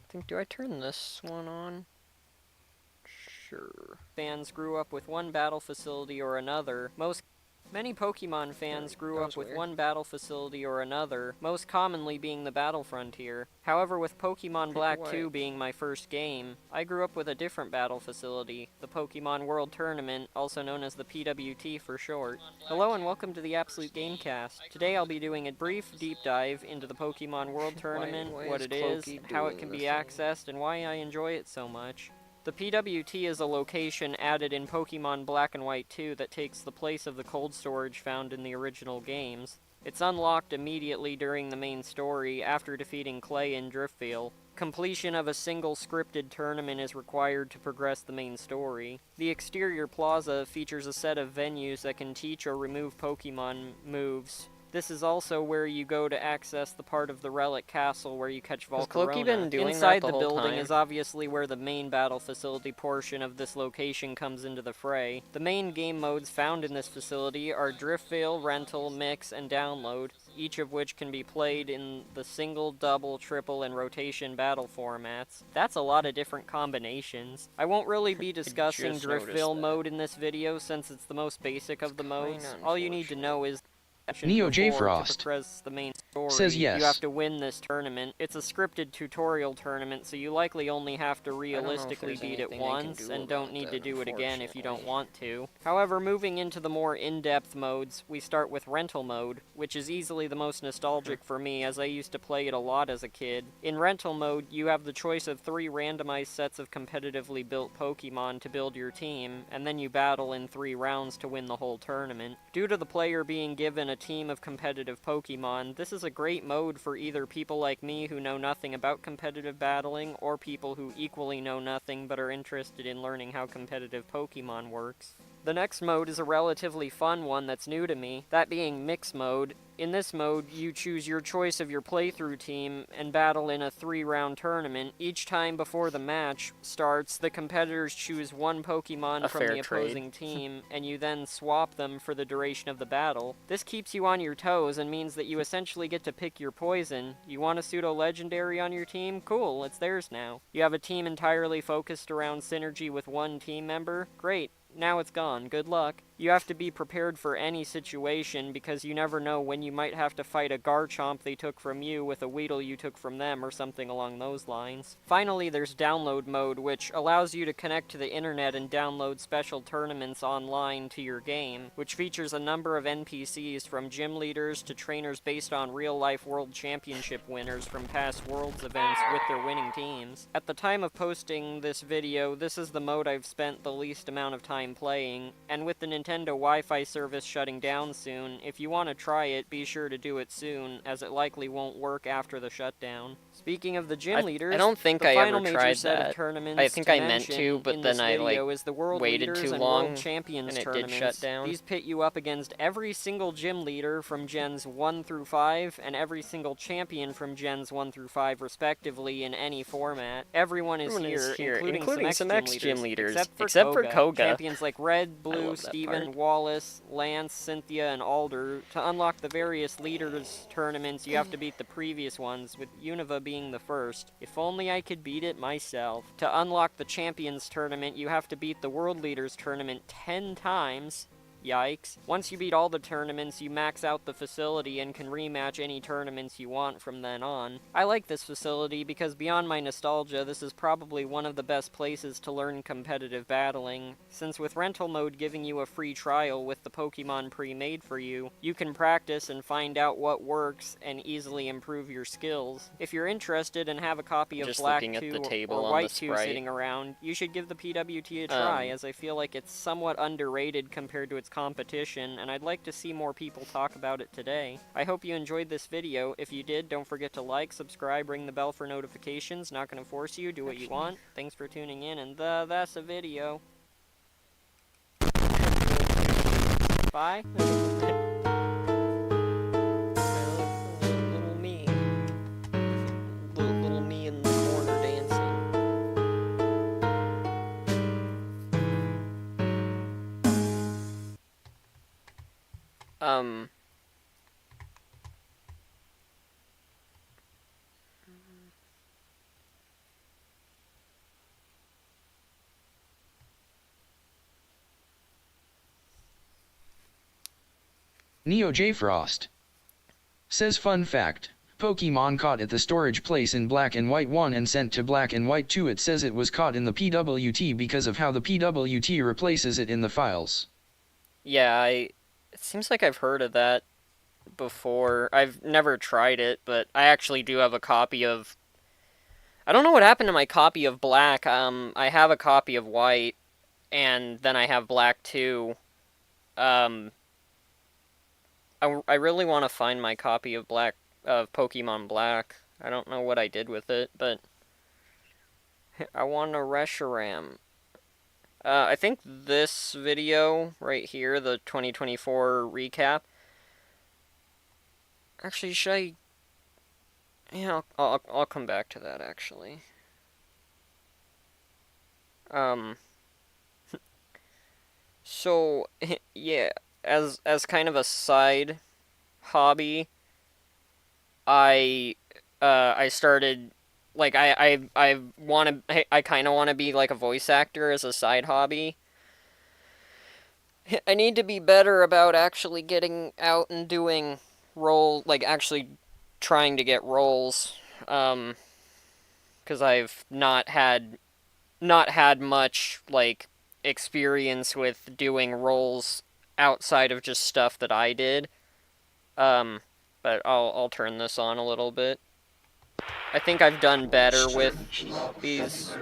think, do I turn this one on? Sure. Fans grew up with one battle facility or another. Many Pokemon fans grew up with one battle facility or another, most commonly being the Battle Frontier. However, with Pokemon Black 2 being my first game, I grew up with a different battle facility, the Pokemon World Tournament, also known as the PWT for short. Hello and welcome to the Absolute Gamecast. Today I'll be doing a brief deep dive into the Pokemon World Tournament, what it is, how it can be accessed, and why I enjoy it so much. The PWT is a location added in Pokemon Black and White 2 that takes the place of the cold storage found in the original games. It's unlocked immediately during the main story after defeating Clay in Driftvale. Completion of a single scripted tournament is required to progress the main story. The exterior plaza features a set of venues that can teach or remove Pokemon moves. This is also where you go to access the part of the Relic Castle where you catch Volcarona.
Has Cloaky been doing
Inside
that the
the
whole
building
time?
is obviously where the main battle facility portion of this location comes into the fray. The main game modes found in this facility are Driftvale, Rental, Mix, and Download, each of which can be played in the single, double, triple, and rotation battle formats. That's a lot of different combinations. I won't really be discussing
just noticed
Driftvale
that.
mode in this video since it's the most basic of the modes.
kinda
All you need to know is
Neo J.
before,
Frost
to progress the main story,
says yes.
you have to win this tournament. It's a scripted tutorial tournament, so you likely only have to realistically
there's
beat it
anything I can
once,
do
and don't
about
need to
that,
do it again if you don't
unfortunately.
want to. However, moving into the more in-depth modes, we start with Rental Mode, which is easily the most nostalgic for me, as I used to play it a lot as a kid. In Rental Mode, you have the choice of 3 randomized sets of competitively built Pokemon to build your team, and then you battle in 3 rounds to win the whole tournament. Due to the player being given a team of competitive Pokemon, this is a great mode for either people like me who know nothing about competitive battling, or people who equally know nothing but are interested in learning how competitive Pokemon works. The next mode is a relatively fun one that's new to me, that being Mix Mode. In this mode, you choose your choice of your playthrough team and battle in a 3-round tournament. Each time before the match starts, the competitors choose one Pokemon
A
from
fair
the opposing
trade.
team, and you then swap them for the duration of the battle. This keeps you on your toes and means that you essentially get to pick your poison. You want a pseudo-legendary on your team? Cool, it's theirs now. You have a team entirely focused around synergy with one team member? Great. Now it's gone. Good luck. You have to be prepared for any situation because you never know when you might have to fight a Garchomp they took from you with a Weedle you took from them or something along those lines. Finally, there's download mode, which allows you to connect to the internet and download special tournaments online to your game, which features a number of NPCs from gym leaders to trainers based on real-life World Championship winners from past Worlds events with their winning teams. At the time of posting this video, this is the mode I've spent the least amount of time playing, and with the Nintendo Wi-Fi service shutting down soon, if you want to try it, be sure to do it soon, as it likely won't work after the shutdown. Speaking of the gym leaders, I don't think the I final ever major tried set that. of tournaments
I think I meant
mention
to, but
in
then
this
I,
video is the World
waited
Leaders
too
and
long,
World Champions
and it did
tournaments.
shut down.
These pit you up against every single gym leader from Gens 1 through 5 and every single champion from Gens 1 through 5 respectively in any format. Everyone is here, including some ex-gym leaders, except for Koga. Champions like Red, Blue, Steven, Wallace, Lance, Cynthia, and Alder. To unlock the various leaders tournaments, you have to beat the previous ones, with Unova being the first. If only I could beat it myself. To unlock the Champions tournament, you have to beat the World Leaders tournament 10 times. Yikes. Once you beat all the tournaments, you max out the facility and can rematch any tournaments you want from then on. I like this facility because beyond my nostalgia, this is probably one of the best places to learn competitive battling, since with rental mode giving you a free trial with the Pokemon pre-made for you, you can practice and find out what works and easily improve your skills. If you're interested and have a copy of Black 2 or White 2 sitting around, you should give the PWT a try, as I feel like it's somewhat underrated compared to its competition, and I'd like to see more people talk about it today. I hope you enjoyed this video. If you did, don't forget to like, subscribe, ring the bell for notifications. Not gonna force you, do what you want. Thanks for tuning in, and that's a video. Bye. Little me. Little me in the corner dancing.
Neo J Frost says fun fact, Pokemon caught at the storage place in Black and White 1 and sent to Black and White 2. It says it was caught in the PWT because of how the PWT replaces it in the files.
Yeah, it seems like I've heard of that before. I've never tried it, but I actually do have a copy of... I don't know what happened to my copy of Black. I have a copy of White, and then I have Black too. I really want to find my copy of Pokemon Black. I don't know what I did with it, but I want a Reshiram. I think this video right here, the 2024 recap. Actually, should I? Yeah, I'll come back to that actually. So yeah. As kind of a side hobby, I started, like, I kind of want to be like a voice actor as a side hobby. I need to be better about actually getting out and doing like actually trying to get roles, because I've not had much like experience with doing roles outside of just stuff that I did. But I'll turn this on a little bit. I think I've done better with these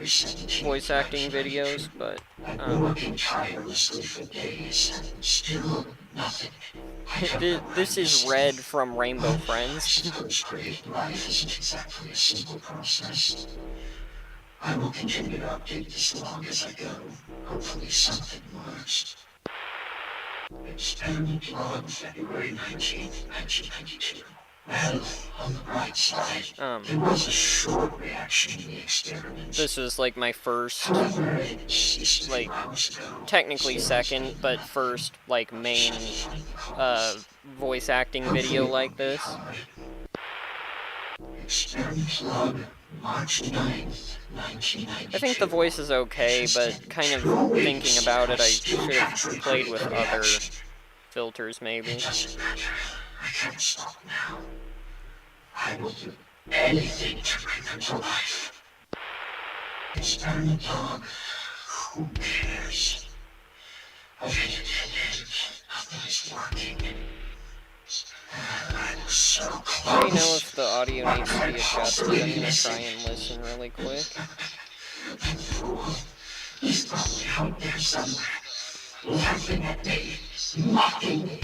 voice acting videos, but this is Red from Rainbow Friends.
I will continue to update this as long as I go. Hopefully something works. Experiment log February 19th, 1992. Well, on the bright side, there was a short reaction to the experiment.
This was like my first, like, technically second, but first, like, main, voice acting video like this.
Experiment log March 9th, 1992.
I think the voice is okay, but kind of thinking about it, I should have played with other filters, maybe.
It doesn't matter. I can't stop now. I will do anything to bring them to life. It's turn the dog. Who cares? I've hit a dead end. Nothing is working. I was so close.
Let me know if the audio needs to be adjusted. I'm gonna try and listen really quick.
He's probably out there somewhere, laughing at me, mocking me.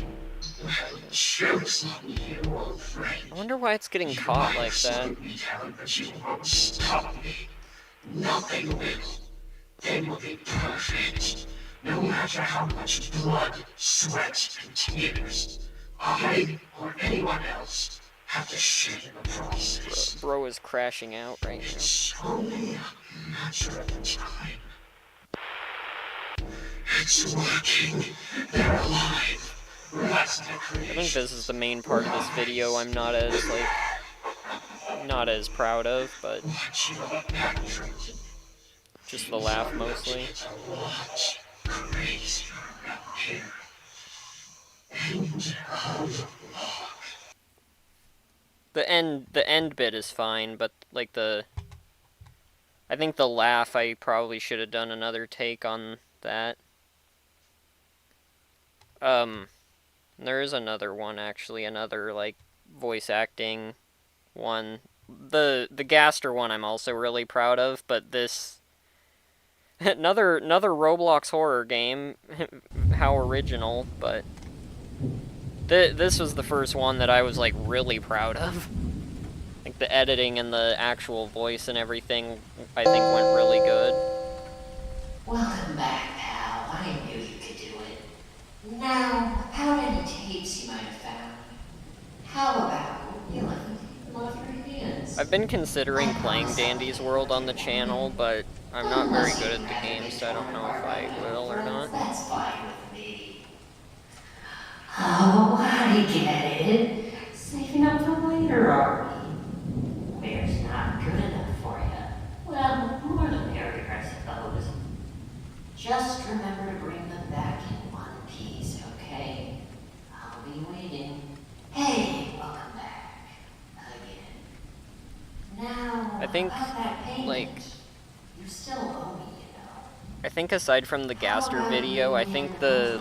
Joke's on you, old friend.
I wonder why it's getting caught like that.
But you won't stop me. Nothing will. They will be perfect. No matter how much blood, sweat, and tears I or anyone else have to shed in the process.
Bro is crashing out right now.
It's only a matter of time. It's working. They're alive.
I think this is the main part of this video I'm not as proud of, but just the laugh mostly. The end bit is fine, but like I think the laugh, I probably should have done another take on that. There is another one, actually, another, like, voice acting one. The Gaster one I'm also really proud of, but this... another Roblox horror game, how original, but... This was the first one that I was, like, really proud of. Like, the editing and the actual voice and everything, I think, went really good.
Welcome back, pal. I knew you could do it. Now, about any tapes you might have found. How about you let them take them off your hands?
I've been considering playing Dandy's World on the channel, but I'm not very good at the game, so I don't know if I will or not.
That's fine with me. Oh, I get it. Saving up for later, are we? Bear's not good enough for you. Well, more the merrier, I suppose. Just remember to bring them back in one piece, okay? I'll be waiting. Hey, welcome back. Again. Now,
I think,
about that payment.
like...
You still owe me, you know.
I think aside from the Gaster video, I think the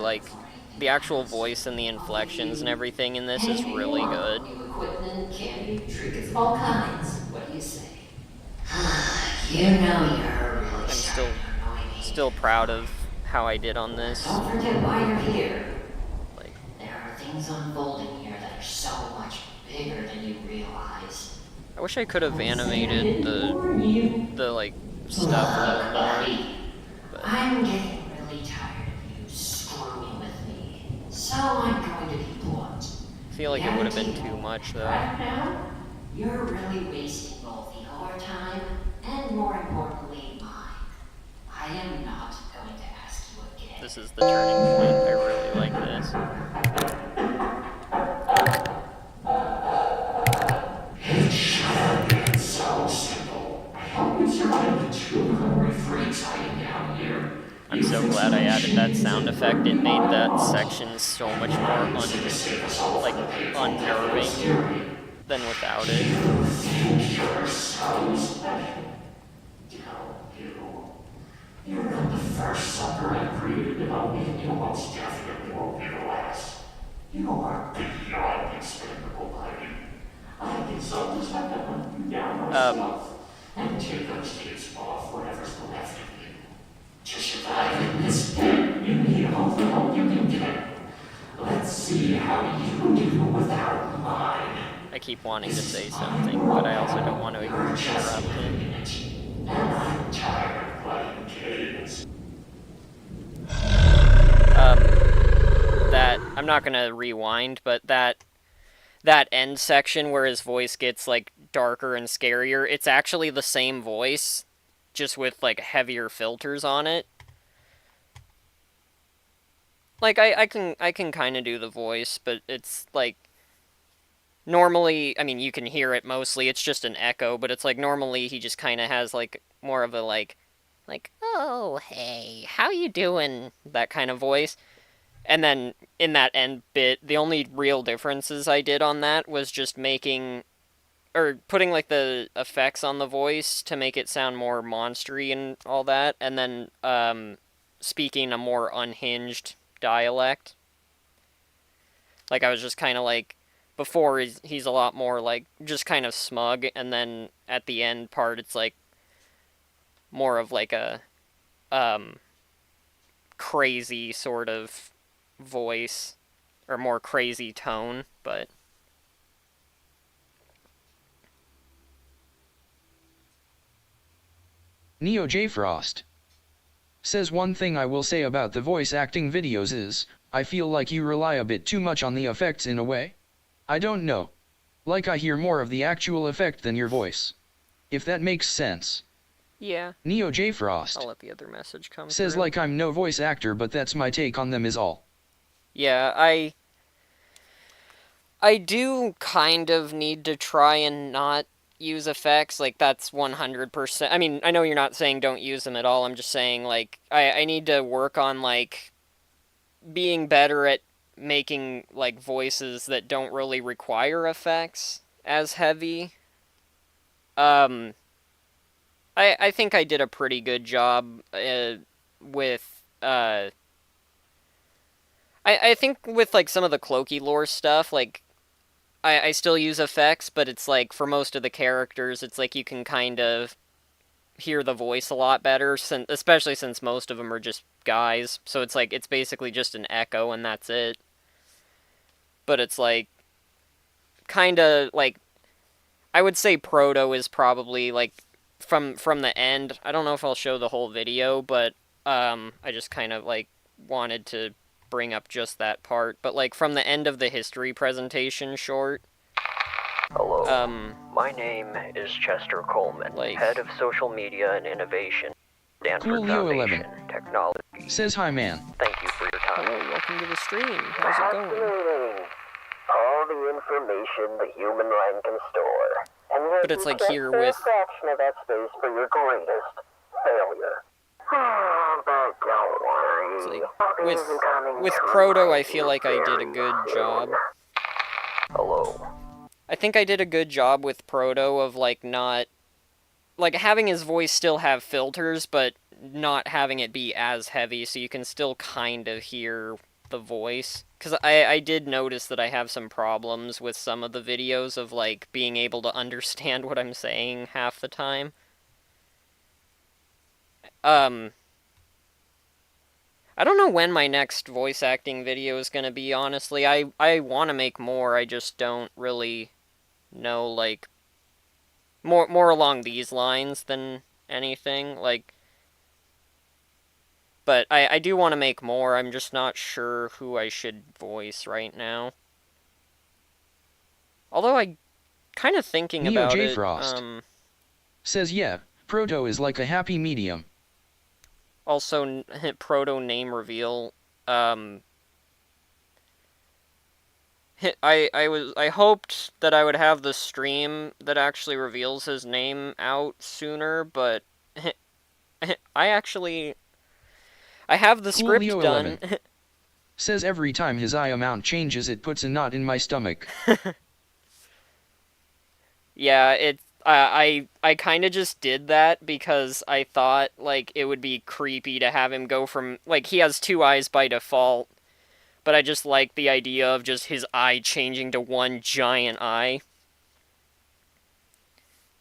actual voice and the inflections and everything in this is really good.
New equipment, candy, trinkets of all kinds. What do you say? You know you're really
I'm still proud of how I did on this.
Don't forget why you're here.
Like,
There are things unfolding here that are so much bigger than you realize.
I wish I could have animated the like stuff a little more. But
I'm getting really tired of you screwing with me. So I'm going to be blunt.
I feel like it would have been too much though.
Right now, you're really wasting both your time and, more importantly, mine. I am not going to ask you again.
This is the turning point. I really like this.
It's so simple. I always remind the two hungry freaks hiding down here.
I'm so glad I added that sound effect. It made that section so much more unnerving than without it.
You're so special. You're not the first sucker I created, and I'll be you most definitely won't be the last. You are beyond expendable, buddy. I can so just have to hunt you down myself and take those tapes off whatever's left of you. To survive in this game, you need all the help you can get. Let's see how you do without mine.
I keep wanting to say something, but I also don't want to interrupt it.
And I'm tired of playing games.
That I'm not gonna rewind, but that end section where his voice gets like darker and scarier, it's actually the same voice, just with like heavier filters on it. Like I can kind of do the voice, but it's like normally, I mean, you can hear it mostly, it's just an echo, but it's like normally he just kind of has like more of a oh, hey, how you doing? That kind of voice. And then in that end bit, the only real differences I did on that was just making or putting like the effects on the voice to make it sound more monstery and all that, and then speaking a more unhinged dialect. Like I was just kind of like before he's a lot more like just kind of smug, and then at the end part it's like more of like a um crazy sort of voice or more crazy tone, but
Neo J Frost says one thing I will say about the voice acting videos is, I feel like you rely a bit too much on the effects in a way. I don't know. Like I hear more of the actual effect than your voice. If that makes sense.
yeah.
Neo J Frost
I'll let the other message come
says
through.
like I'm no voice actor, but that's my take on them is all.
Yeah, I do kind of need to try and not use effects. Like that's 100%. I mean, I know you're not saying don't use them at all. I'm just saying like I need to work on like being better at making like voices that don't really require effects as heavy. Um I think I did a pretty good job with I think with like some of the Cloaky lore stuff, like I still use effects, but it's like for most of the characters, it's like you can kind of hear the voice a lot better, especially since most of them are just guys. So it's like it's basically just an echo and that's it. But it's like kind of like I would say Proto is probably like from the end. I don't know if I'll show the whole video, but I just kind of like wanted to bring up just that part. But like from the end of the history presentation short.
Hello. My name is Chester Coleman,
like
head of social media and innovation, Stanford
Cool Leo
Foundation
11
Technology.
says hi man.
Thank you for your time.
hello, welcome to the stream. How's it going?
Fascinating. All the information the human mind can store. And yet
But it's
you
like
can't
here
spare a
with
fraction of that space for your greatest failure. But don't worry.
It's like,
Nothing is coming
with
to
Proto, I
mind
feel
you
like I did a
very
good job.
Hello.
I think I did a good job with Proto of like not like having his voice still have filters, but not having it be as heavy, so you can still kind of hear the voice. Because I did notice that I have some problems with some of the videos of like being able to understand what I'm saying half the time. I don't know when my next voice acting video is gonna be, honestly. I want to make more, I just don't really know, like, more along these lines than anything, like, but I do want to make more, I'm just not sure who I should voice right now. Although I kind of thinking
Neo
about
J
it,
Frost says yeah, Proto is like a happy medium.
also, Proto name reveal, I hoped that I would have the stream that actually reveals his name out sooner, but I have the
Cool
script
Leo
done.
11 says every time his eye amount changes it puts a knot in my stomach.
Yeah, I kind of just did that because I thought like it would be creepy to have him go from like he has two eyes by default, but I just like the idea of just his eye changing to one giant eye.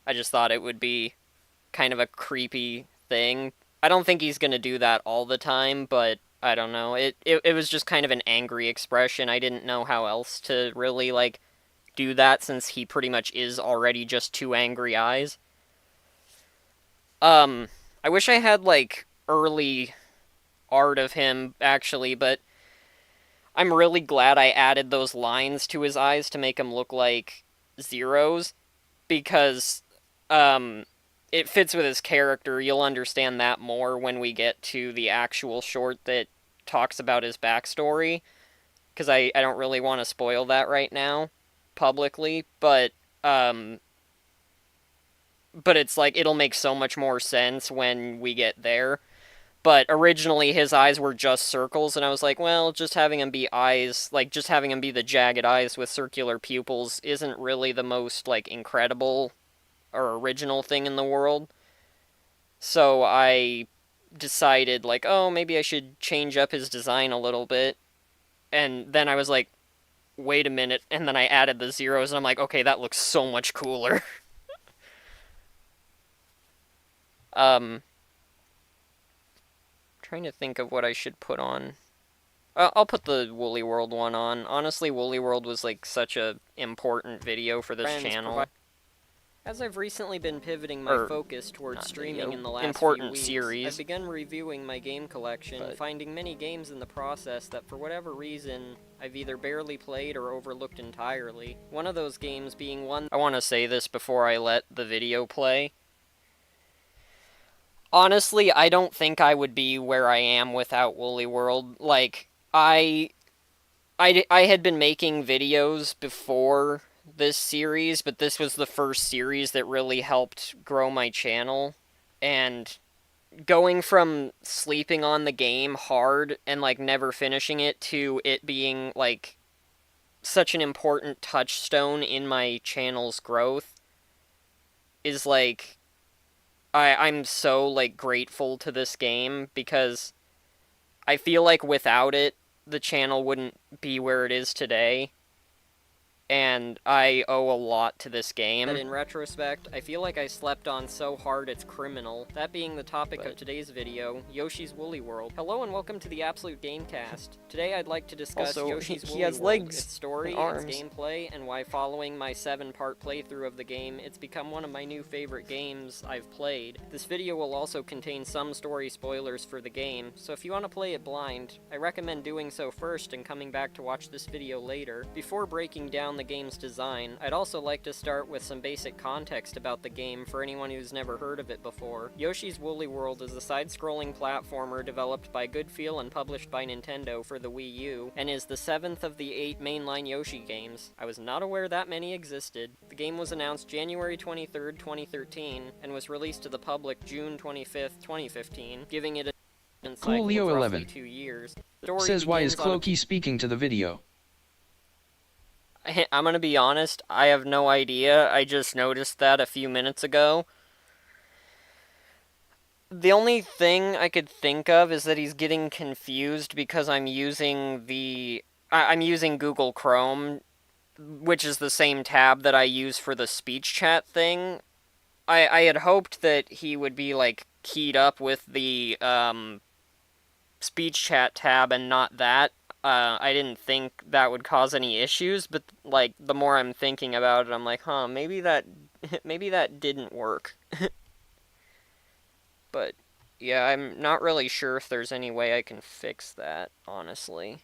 I just thought it would be kind of a creepy thing. I don't think he's gonna do that all the time, but I don't know. It was just kind of an angry expression. I didn't know how else to really like do that since he pretty much is already just two angry eyes. I wish I had like early art of him actually, but I'm really glad I added those lines to his eyes to make him look like zeros because it fits with his character. You'll understand that more when we get to the actual short that talks about his backstory, because I don't really want to spoil that right now. publicly, but it's like it'll make so much more sense when we get there. But originally his eyes were just circles, and I was like, well, just having him be eyes, like just having him be the jagged eyes with circular pupils isn't really the most like incredible or original thing in the world. So I decided like, oh, maybe I should change up his design a little bit. And then I was like, wait a minute, and then I added the zeros and I'm like, okay, that looks so much cooler. Trying to think of what I should put on. I'll put the Woolly World one on. Honestly, Woolly World was like such a important video for this channel. As I've recently been pivoting my focus towards streaming in the last few weeks, series. I've begun reviewing my game collection, finding many games in the process that for whatever reason, I've either barely played or overlooked entirely. One of those games being one... I want to say this before I let the video play. Honestly, I don't think I would be where I am without Woolly World. Like, I had been making videos before this series, but this was the first series that really helped grow my channel. And going from sleeping on the game hard and, like, never finishing it to it being, like, such an important touchstone in my channel's growth is, like... I'm so, like, grateful to this game, because I feel like without it, the channel wouldn't be where it is today, and I owe a lot to this game. But in retrospect, I feel like I slept on so hard it's criminal. That being the topic of today's video, Yoshi's Woolly World. Hello and welcome to the Absolute Gamecast. Today I'd like to discuss Yoshi's Woolly World, legs, its story, its gameplay, and why following my 7-part playthrough of the game, it's become one of my new favorite games I've played. This video will also contain some story spoilers for the game, so if you want to play it blind, I recommend doing so first and coming back to watch this video later. Before breaking down the game's design, I'd also like to start with some basic context about the game for anyone who's never heard of it before. Yoshi's Woolly World is a side-scrolling platformer developed by Goodfeel and published by Nintendo for the Wii U, and is the 7th of the 8 mainline Yoshi games. I was not aware that many existed. The game was announced January 23rd, 2013, and was released to the public June 25th, 2015, giving it a cycle of roughly 2 years.
Says why is Clokey speaking to the video?
I'm gonna be honest, I have no idea. I just noticed that a few minutes ago. The only thing I could think of is that he's getting confused because I'm using Google Chrome, which is the same tab that I use for the speech chat thing. I had hoped that he would be, like, keyed up with the, speech chat tab and not that. I didn't think that would cause any issues, but, like, the more I'm thinking about it, I'm like, huh, maybe that didn't work. But, yeah, I'm not really sure if there's any way I can fix that, honestly.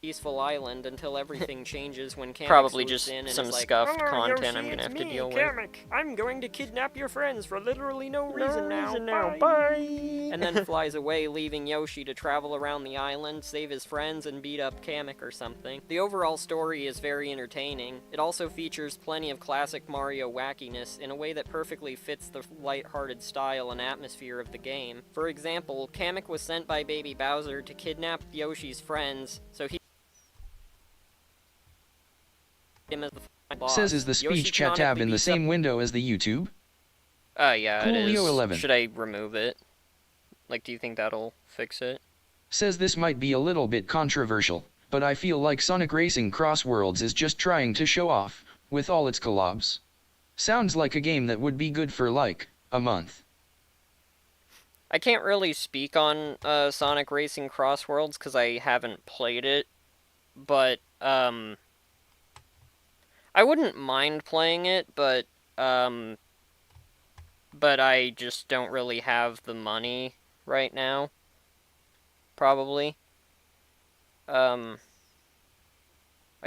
Peaceful island until everything changes when Kamek probably just in and some scuffed content I'm gonna have to deal with. I'm going to kidnap your friends for literally no reason now. Bye. And then flies away, leaving Yoshi to travel around the island, save his friends, and beat up Kamek or something. The overall story is very entertaining. It also features plenty of classic Mario wackiness in a way that perfectly fits the light-hearted style and atmosphere of the game. For example, Kamek was sent by Baby Bowser to kidnap Yoshi's friends, so he him as the boss.
Says is the speech chat tab in the same window as the YouTube?
Yeah, it is.
11.
Should I remove it? Like, do you think that'll fix it?
Says this might be a little bit controversial, but I feel like Sonic Racing Cross Worlds is just trying to show off, with all its collabs. Sounds like a game that would be good for like, a month.
I can't really speak on Sonic Racing Cross Worlds because I haven't played it, but, I wouldn't mind playing it, but I just don't really have the money right now. Probably. I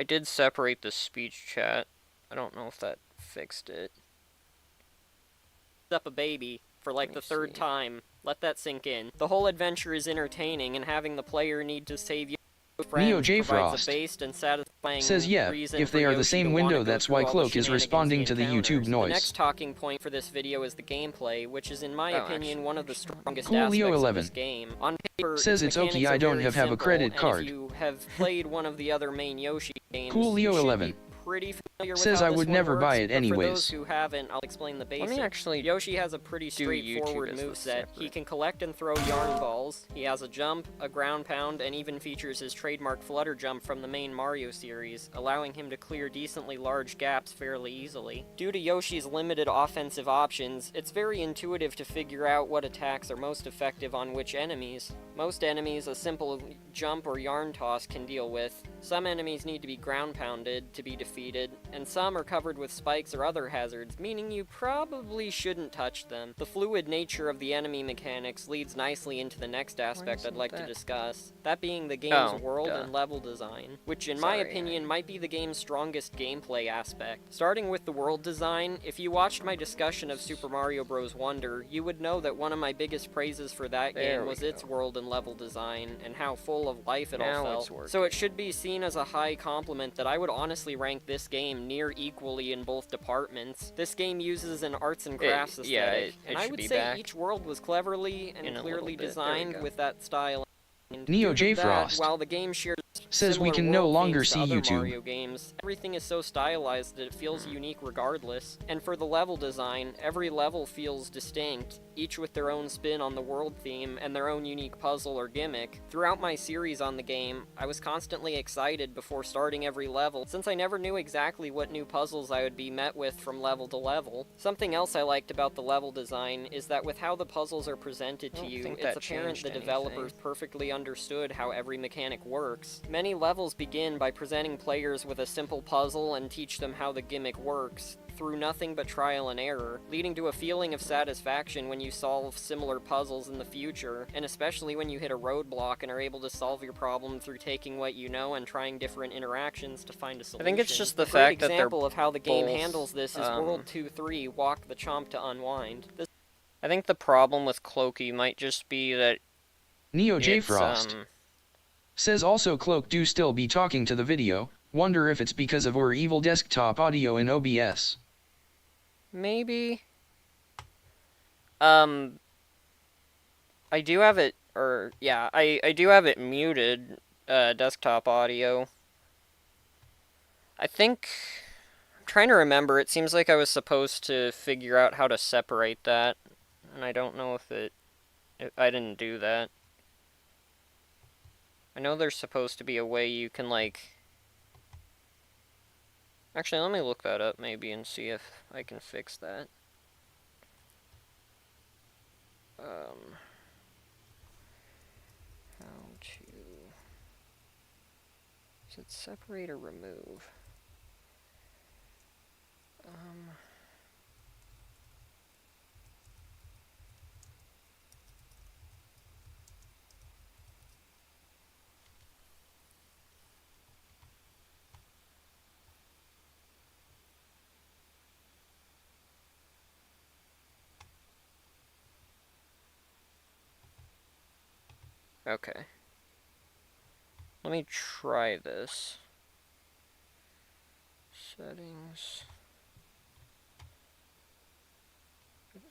did separate the speech chat. I don't know if that fixed it. Up a baby for like the third time. Let that sink in. The whole adventure is entertaining, and having the player need to save you.
Neo
friends
J
provides
Frost
a based and satisfying
says yeah,
reason
if
for
they are the
Yoshi
same
to wanna
window,
go
that's
through
why
all the
Cloak is
shenanigans
responding
he
to the
encounters.
YouTube
The
noise.
next talking point for this video is the gameplay, which is in my opinion one of the strongest
Cool Leo
aspects of
11
this game. On paper,
says
its
it's okay
mechanics
I
are
don't
very
have a
simple,
credit
and
card.
if you have played one of the other main Yoshi games,
Cool Leo
you should
11
be pretty familiar with
says
how
I
this
would
one
never
works,
buy it
but for those
anyways.
who haven't, I'll explain the basics. Let me actually
Yoshi has a pretty
do
straightforward
YouTube as the
moveset.
separate. He can collect and throw yarn balls. He has a jump, a ground pound, and even features his trademark flutter jump from the main Mario series, allowing him to clear decently large gaps fairly easily. Due to Yoshi's limited offensive options, it's very intuitive to figure out what attacks are most effective on which enemies. Most enemies a simple jump or yarn toss can deal with. Some enemies need to be ground pounded to be defeated, and some are covered with spikes or other hazards, meaning you probably shouldn't touch them. The fluid nature of the enemy mechanics leads nicely into the next aspect I'd like to discuss, that being the game's world and level design, which in my opinion might be the game's strongest gameplay aspect. Starting with the world design, if you watched my discussion of Super Mario Bros. Wonder, you would know that one of my biggest praises for that game was its world and level design, and how full of life it all felt. So it should be seen as a high compliment that I would honestly rank this game near equally in both departments. This game uses an arts and crafts aesthetic, and I would say each world was cleverly and clearly designed with that style.
Neo J Frost
while the game shares
says we
similar
can no
world
longer
themes to
see
other
YouTube.
Mario games, everything is so stylized that it feels unique regardless. And for the level design, every level feels distinct, each with their own spin on the world theme and their own unique puzzle or gimmick. Throughout my series on the game, I was constantly excited before starting every level, since I never knew exactly what new puzzles I would be met with from level to level. Something else I liked about the level design is that with how the puzzles are presented to you, it's apparent the developers perfectly understood how every mechanic works. Many levels begin by presenting players with a simple puzzle and teach them how the gimmick works, through nothing but trial and error, leading to a feeling of satisfaction when you solve similar puzzles in the future, and especially when you hit a roadblock and are able to solve your problem through taking what you know and trying different interactions to find a solution.
I think it's just the
a
fact
great
that they're
example of how the game
both,
handles this is World 2-3, Walk the Chomp to Unwind.
I think the problem with Cloaky might just be that
Neo J Frost says also Cloak do still be talking to the video, wonder if it's because of our evil desktop audio in OBS.
Maybe. I do have it, I do have it muted, desktop audio. I think, I'm trying to remember, it seems like I was supposed to figure out how to separate that, and I don't know if I didn't do that. I know there's supposed to be a way you can, actually, let me look that up maybe and see if I can fix that. How to... Is it separate or remove? Okay. Let me try this. Settings.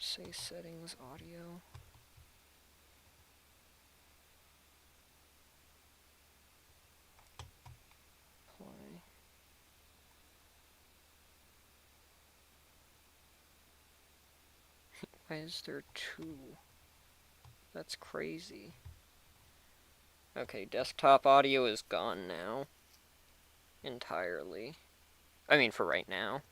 Say settings audio. Play. Why is there two? That's crazy. Okay, desktop audio is gone now. Entirely. I mean, for right now.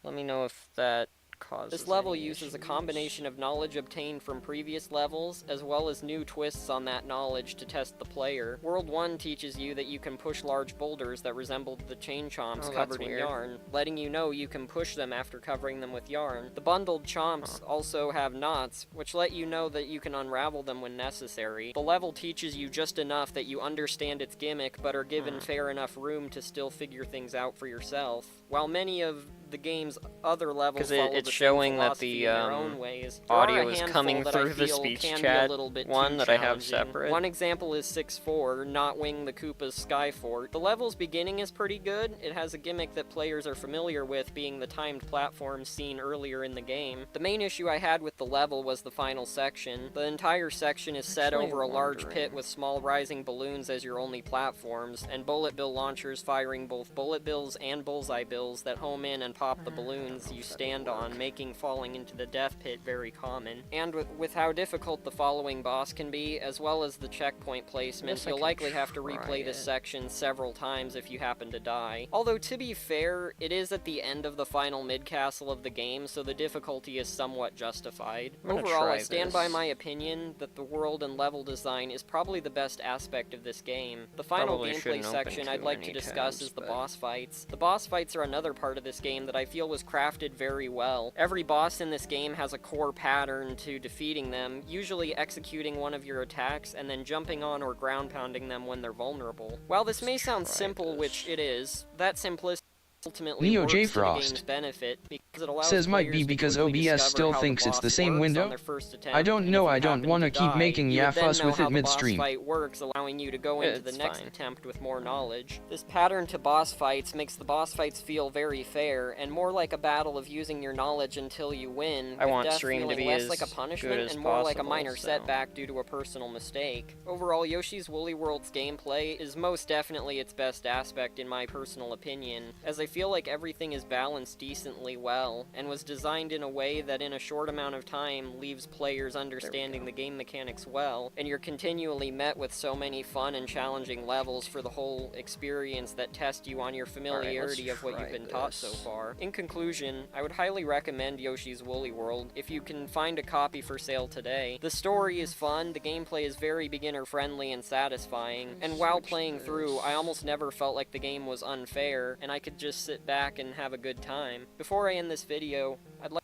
Let me know if that causes This level uses a combination of knowledge obtained from previous levels, as well as new twists on that knowledge to test the player. World 1 teaches you that you can push large boulders that resemble the chain chomps covered in yarn, letting you know you can push them after covering them with yarn. The bundled chomps also have knots, which let you know that you can unravel them when necessary. The level teaches you just enough that you understand its gimmick, but are given fair enough room to still figure things out for yourself. While many of the game's other levels
'Cause
follow
it's
the
showing
same
that
philosophy
the,
in their own ways.
audio
There are a
is
handful
coming
that I
through the
feel
speech
can be
chat
a little bit
one
too
that I have
challenging.
separate.
One example is 6-4, Notwing the Koopa's Sky Fort. The level's beginning is pretty good. It has a gimmick that players are familiar with, being the timed platforms seen earlier in the game. The main issue I had with the level was the final section. The entire section is set
Actually
over a large
wondering.
pit with small rising balloons as your only platforms, and bullet bill launchers firing both bullet bills and bullseye bills that home in and pop the balloons you stand on, making falling into the death pit very common. And with how difficult the following boss can be, as well as the checkpoint placement,
Guess I
you'll
can
likely have to
try
replay this
it.
section several times if you happen to die. Although, to be fair, it is at the end of the final mid-castle of the game, so the difficulty is somewhat justified.
I'm gonna
Overall, I
try
stand by
this.
my opinion that the world and level design is probably the best aspect of this game. The final
Probably
gameplay
shouldn't open
section
too
I'd like to
many
discuss
tabs,
is the
but-
boss fights. The boss fights are another part of this game that I feel was crafted very well. Every boss in this game has a core pattern to defeating them, usually executing one of your attacks and then jumping on or ground pounding them when they're vulnerable. While this may sound
try
simple,
this.
which it is, that simplicity ultimately
Neo
works
J
to the
Frost
game's benefit because it allows
says might be
players to
because
quickly
OBS
discover
still
how
thinks
the
it's the
boss
same
works
window?
on their first attempt,
I don't
and
know,
if you
I don't
happen
wanna
to
keep
die,
making
you
ya
would then
fuss
know
with
how
it
the boss
midstream.
fight works, allowing you to go into the
It's
next
fine.
attempt with more knowledge. This pattern to boss fights makes the boss fights feel very fair and more like a battle of using your knowledge until you win,
I
with
want
death
stream to
feeling
be
less
as
like a
good
punishment
as
and more like a
possible,
minor
so-
setback due to a personal mistake. Overall, Yoshi's Woolly World's gameplay is most definitely its best aspect in my personal opinion, as I feel like everything is balanced decently well, and was designed in a way that in a short amount of time leaves players understanding the game mechanics well, and you're continually met with so many fun and challenging levels for the whole experience that test you on your familiarity of what
try
you've been taught so
this.
far. In conclusion, I would highly recommend Yoshi's Woolly World if you can find a copy for sale today. The story is fun, the gameplay is very beginner friendly and satisfying, and while playing through, I almost never felt like the game was unfair, and I could just sit back and have a good time. Before I end this video, I'd like...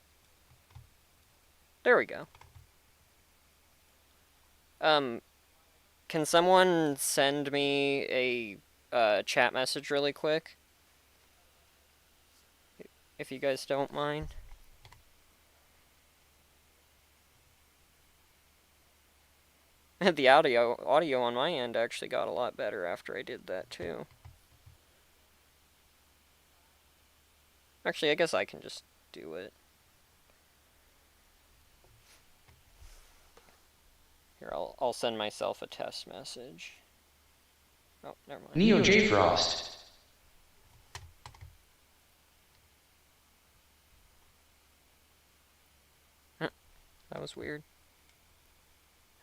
There we go. Can someone send me a chat message really quick? If you guys don't mind. The audio on my end actually got a lot better after I did that too. Actually, I guess I can just do it. Here, I'll send myself a test message. Oh, never mind.
Neo J Frost
That was weird.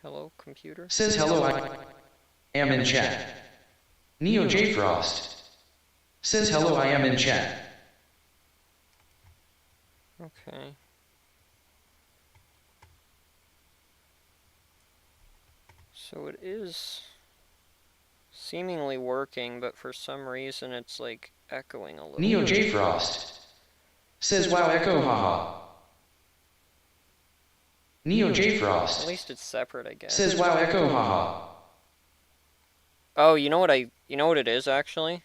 Hello, computer?
says hello, I am in chat. Neo J Frost says hello, I am in chat.
Okay. So it is seemingly working, but for some reason it's like echoing a little.
Neo J Frost says wow echo haha. Neo J
At
Frost
least it's separate, I guess.
says wow echo haha.
Oh, you know what it is actually?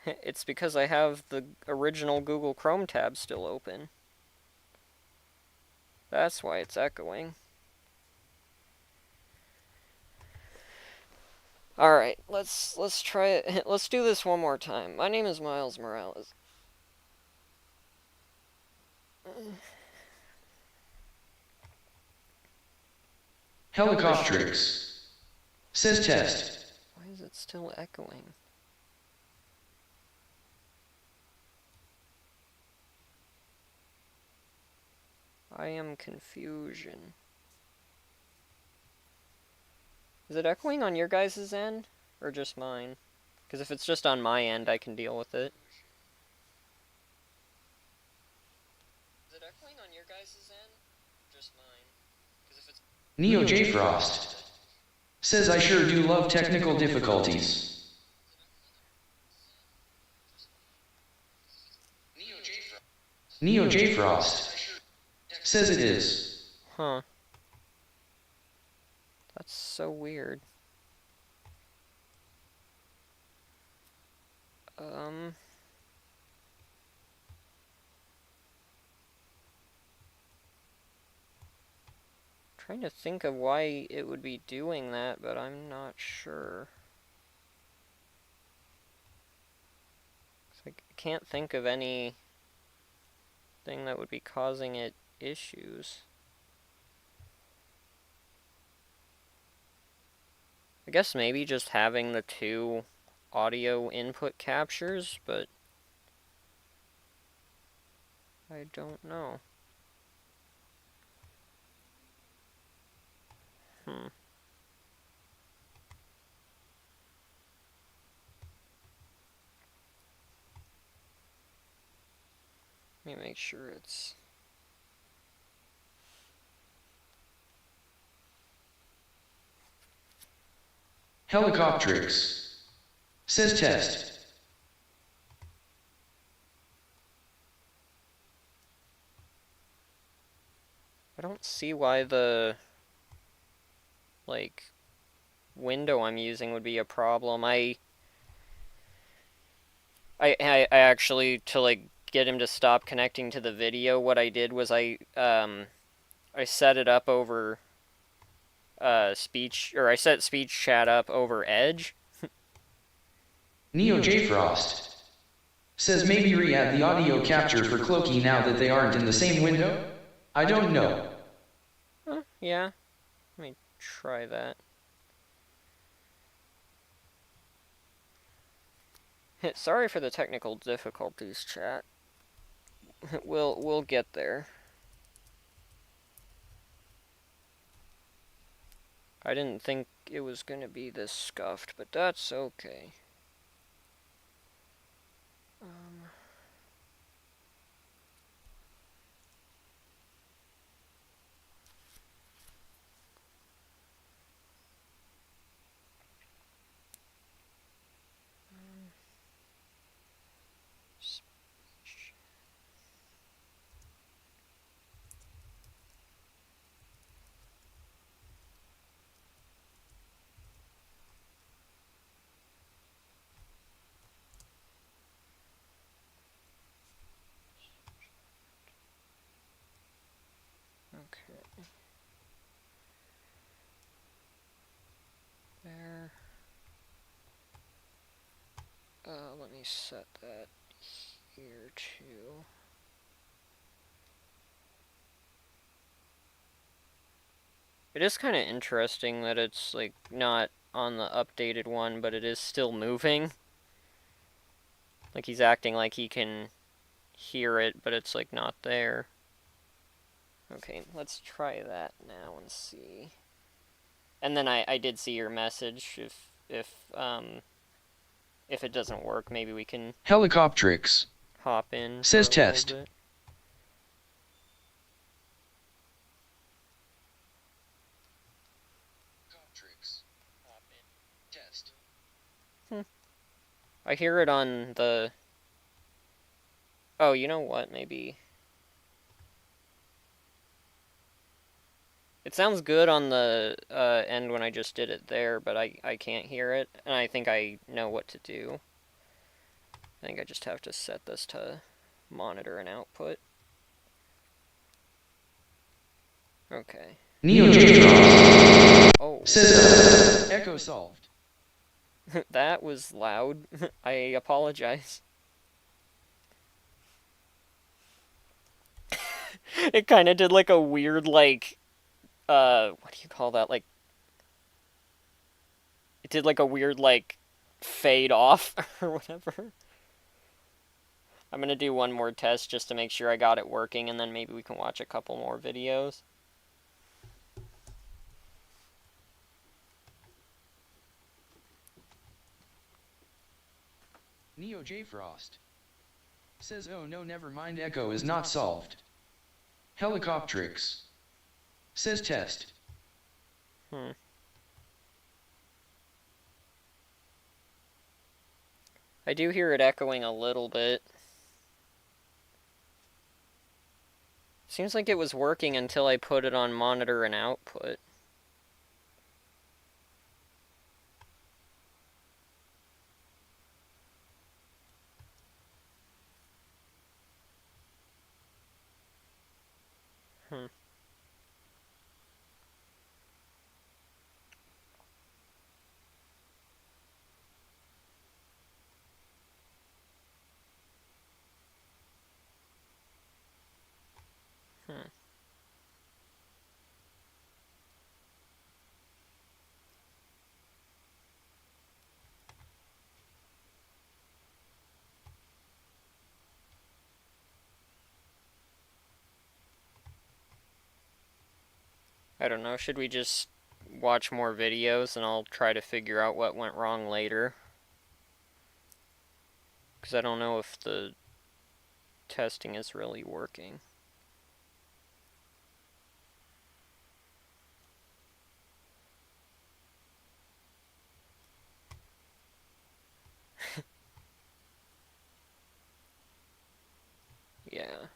It's because I have the original Google Chrome tab still open. That's why it's echoing. Alright, let's try it. Let's do this one more time. My name is Miles Morales.
Helicoptrix says test.
Why is it still echoing? I am confusion. Is it echoing on your guys' end? Or just mine? Because if it's just on my end, I can deal with it. Is it echoing on your guys' end? Or just mine? Because if it's...
Neo J Frost says I sure do love technical difficulties. Neo J Frost says it is.
Huh. That's so weird. Trying to think of why it would be doing that, but I'm not sure. I can't think of anything that would be causing it issues. I guess maybe just having the two audio input captures, but I don't know. Let me make sure it's...
Helicoptrix. Says test.
I don't see why the, like, window I'm using would be a problem. I actually, to, like, get him to stop connecting to the video, what I did was I set it up over speech, or I set speech chat up over Edge.
Neo J Frost. Says maybe re-add the audio capture for Cloaky now that they aren't in the same window? I don't know.
Yeah. Let me try that. Sorry for the technical difficulties, chat. We'll get there. I didn't think it was gonna be this scuffed, but that's okay. Okay. There. Let me set that here too. It is kind of interesting that it's like not on the updated one, but it is still moving. Like he's acting like he can hear it, but it's like not there. Okay, let's try that now and see. And then I did see your message. If it doesn't work, maybe we can
Helicoptrix.
hop in.
Says
for a little
test.
bit. I hear it on the... Oh, you know what? Maybe... It sounds good on the end when I just did it there, but I can't hear it, and I think I know what to do. I think I just have to set this to monitor and output. Okay.
Neo J Frost.
Oh.
Says echo solved.
That was loud. I apologize. It kind of did like a weird, like, what do you call that? Like, it did like a weird, like, fade off or whatever. I'm gonna do one more test just to make sure I got it working, and then maybe we can watch a couple more videos.
Neo J Frost. Says oh no never mind echo is not solved. Helicoptrix. Says test.
I do hear it echoing a little bit. Seems like it was working until I put it on monitor and output. Hmm. I don't know, should we just watch more videos and I'll try to figure out what went wrong later? Because I don't know if the testing is really working. Yeah.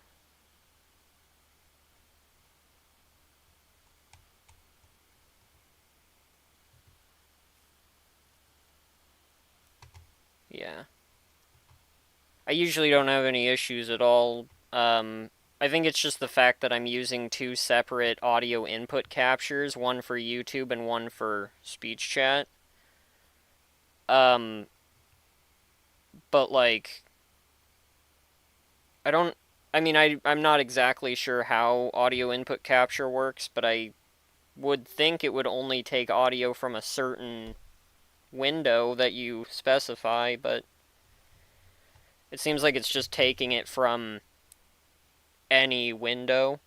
Yeah. I usually don't have any issues at all. I think it's just the fact that I'm using two separate audio input captures, one for YouTube and one for speech chat. Um, but like, I don't. I mean, I'm not exactly sure how audio input capture works, but I would think it would only take audio from a certain window that you specify, but it seems like it's just taking it from any window,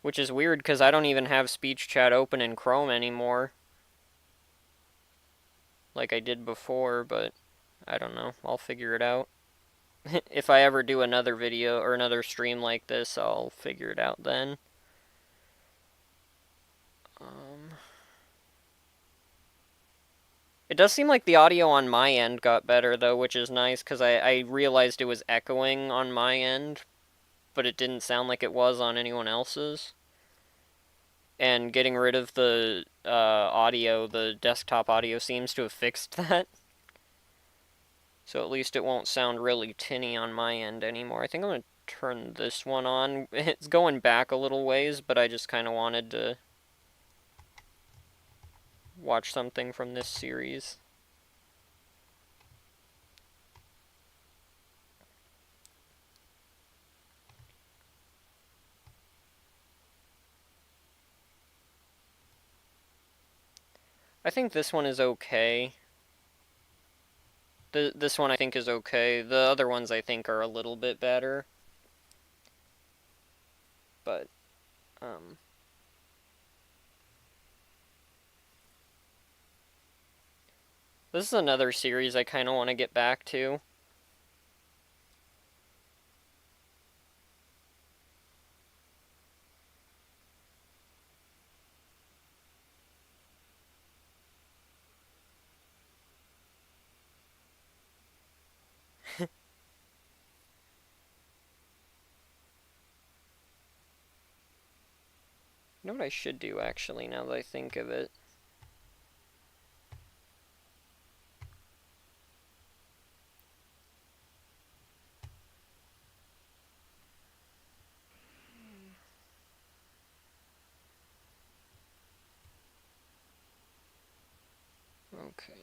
which is weird because I don't even have speech chat open in Chrome anymore like I did before, but I don't know. I'll figure it out. If I ever do another video or another stream like this, I'll figure it out then. It does seem like the audio on my end got better though, which is nice because I realized it was echoing on my end, but it didn't sound like it was on anyone else's. And getting rid of the audio, the desktop audio, seems to have fixed that. So at least it won't sound really tinny on my end anymore. I think I'm going to turn this one on. It's going back a little ways, but I just kind of wanted to watch something from this series. I think this one is okay. This one I think is okay. The other ones I think are a little bit better. But, this is another series I kind of want to get back to. You know what I should do, actually, now that I think of it? Okay.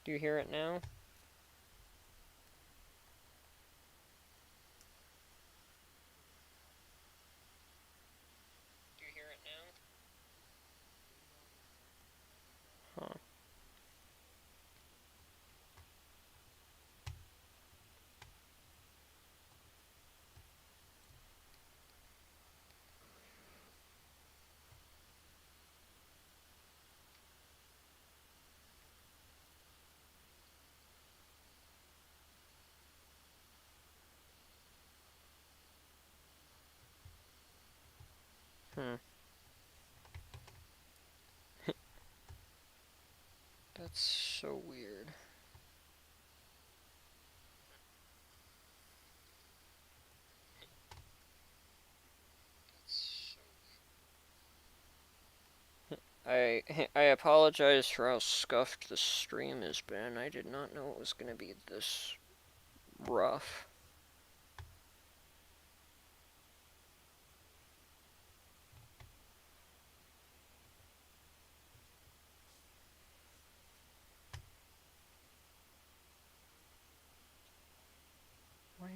Do you hear it now? Do you hear it now? Huh. Hmm. That's so weird. I I apologize for how scuffed the stream has been. I did not know it was going to be this rough.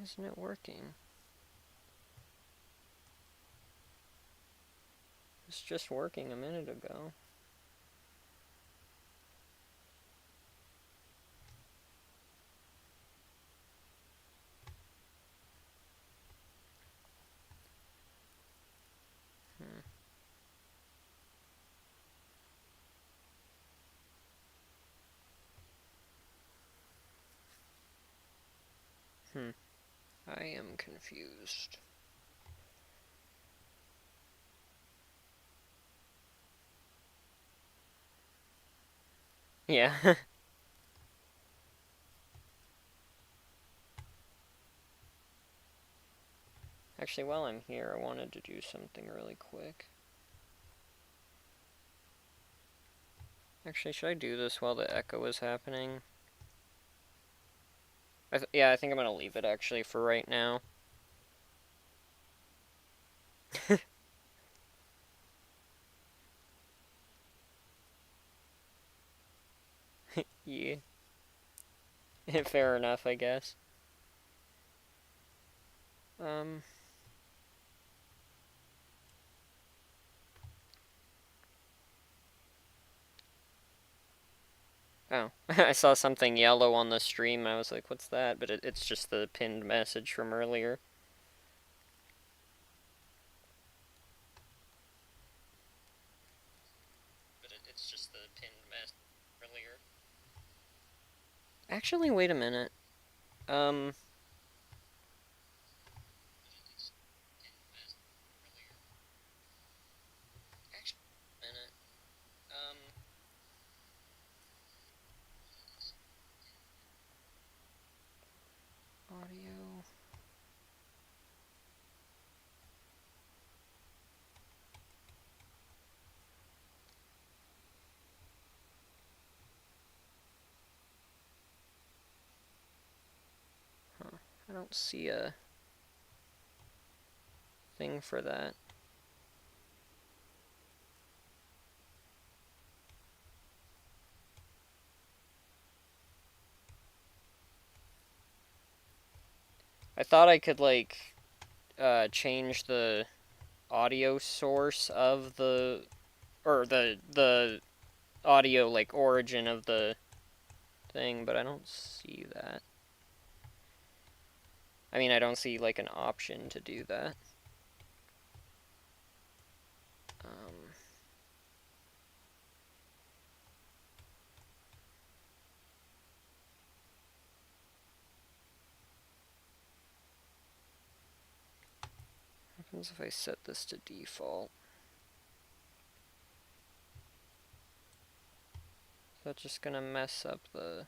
isn't it working? It's just working a minute ago. I am confused. Yeah. Actually, while I'm here, I wanted to do something really quick. Actually, should I do this while the echo is happening? Yeah, I think I'm gonna leave it actually for right now. Yeah. Fair enough, I guess. Um. Oh, I saw something yellow on the stream. I was like, what's that? But it's just the pinned message from earlier. It's just the pinned message earlier. Actually, wait a minute. Audio. Huh. I don't see a thing for that. I thought I could, like, change the audio source of the, or the audio, like, origin of the thing, but I don't see that. I mean, I don't see, like, an option to do that. What happens if I set this to default? Is that just gonna mess up the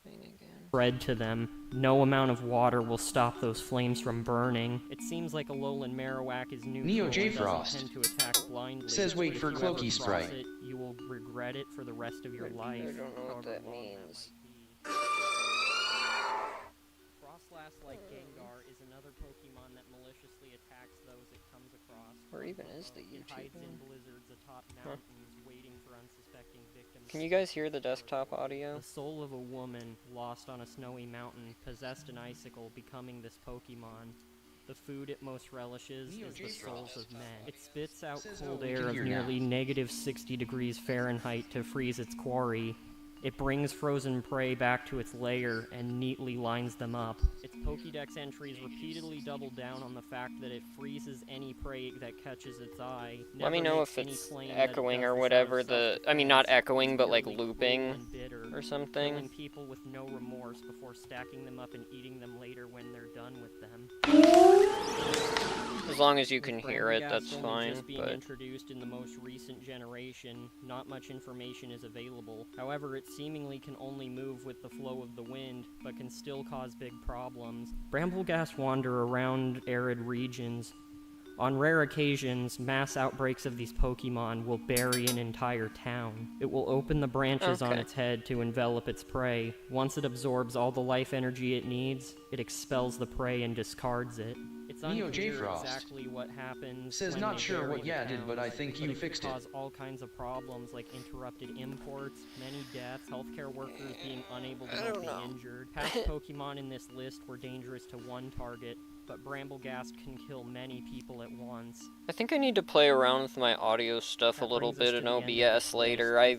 thing again?
Spread to them. No amount of water will stop those flames from burning. It seems like Alolan Marowak is neutral
Neo J
and doesn't
Frost
tend to attack blindly.
says wait
If
for
you
Cloaky
ever
Sprite.
cross it, you will regret it for the rest of your life.
I don't know what that
long
means.
might be. Frostlass, like Gengar, is another Pokemon that maliciously attacks those it comes across.
Where even is the
It hides in
YouTuber?
blizzards atop mountains, waiting for unsuspecting victims.
Can you guys hear the desktop audio?
The soul of a woman lost on a snowy mountain possessed an icicle, becoming this Pokemon. The food it most relishes is the souls of men. It spits out cold air of nearly negative 60 degrees Fahrenheit to freeze its quarry. It brings frozen prey back to its lair and neatly lines them up. Its Pokédex entries repeatedly double down on the fact that it freezes any prey that catches its eye.
Let me know if it's echoing or whatever. I mean, not echoing, but like looping or something.
Killing people with no remorse before stacking them up and eating them later when they're done with them.
As long as you can hear it, that's fine.
Just being
But
introduced in the most recent generation, not much information is available. However, it seemingly can only move with the flow of the wind, but can still cause big problems. Brambleghast wander around arid regions. On rare occasions, mass outbreaks of these Pokemon will bury an entire town. It will open the branches on its head to envelop its prey. Once it absorbs all the life energy it needs, it expels the prey and discards it. Its It's
Neo J
unclear
Frost
exactly what happens.
says
when
not
they
sure
bury
what
the
Ya did, but I
towns,
think you
it
fixed
could
it.
cause all kinds of problems like interrupted imports, many deaths, healthcare workers being unable to help the injured. Past Pokemon in this list were dangerous to one target, but Bramblegast can kill many people at once.
I think I need to play around with my audio stuff a little bit in OBS later. I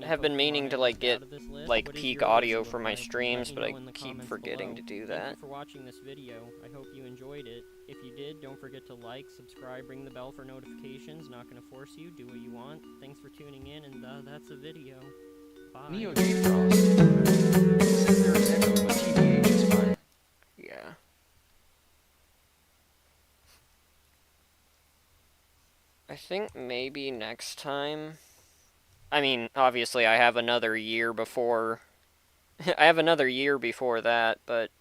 have been meaning to like get like peak audio for my streams, but I keep forgetting to do that.
Thank you for watching this video. I hope you enjoyed it. If you did, don't forget to like, subscribe, ring the bell for notifications. Not gonna force you, do what you want. Thanks for tuning in, and that's a video. Bye.
Neo J Frost says there is echo, but TBH is fine.
Yeah. I think maybe next time... I mean, obviously I have another year before... I have another year before that, but...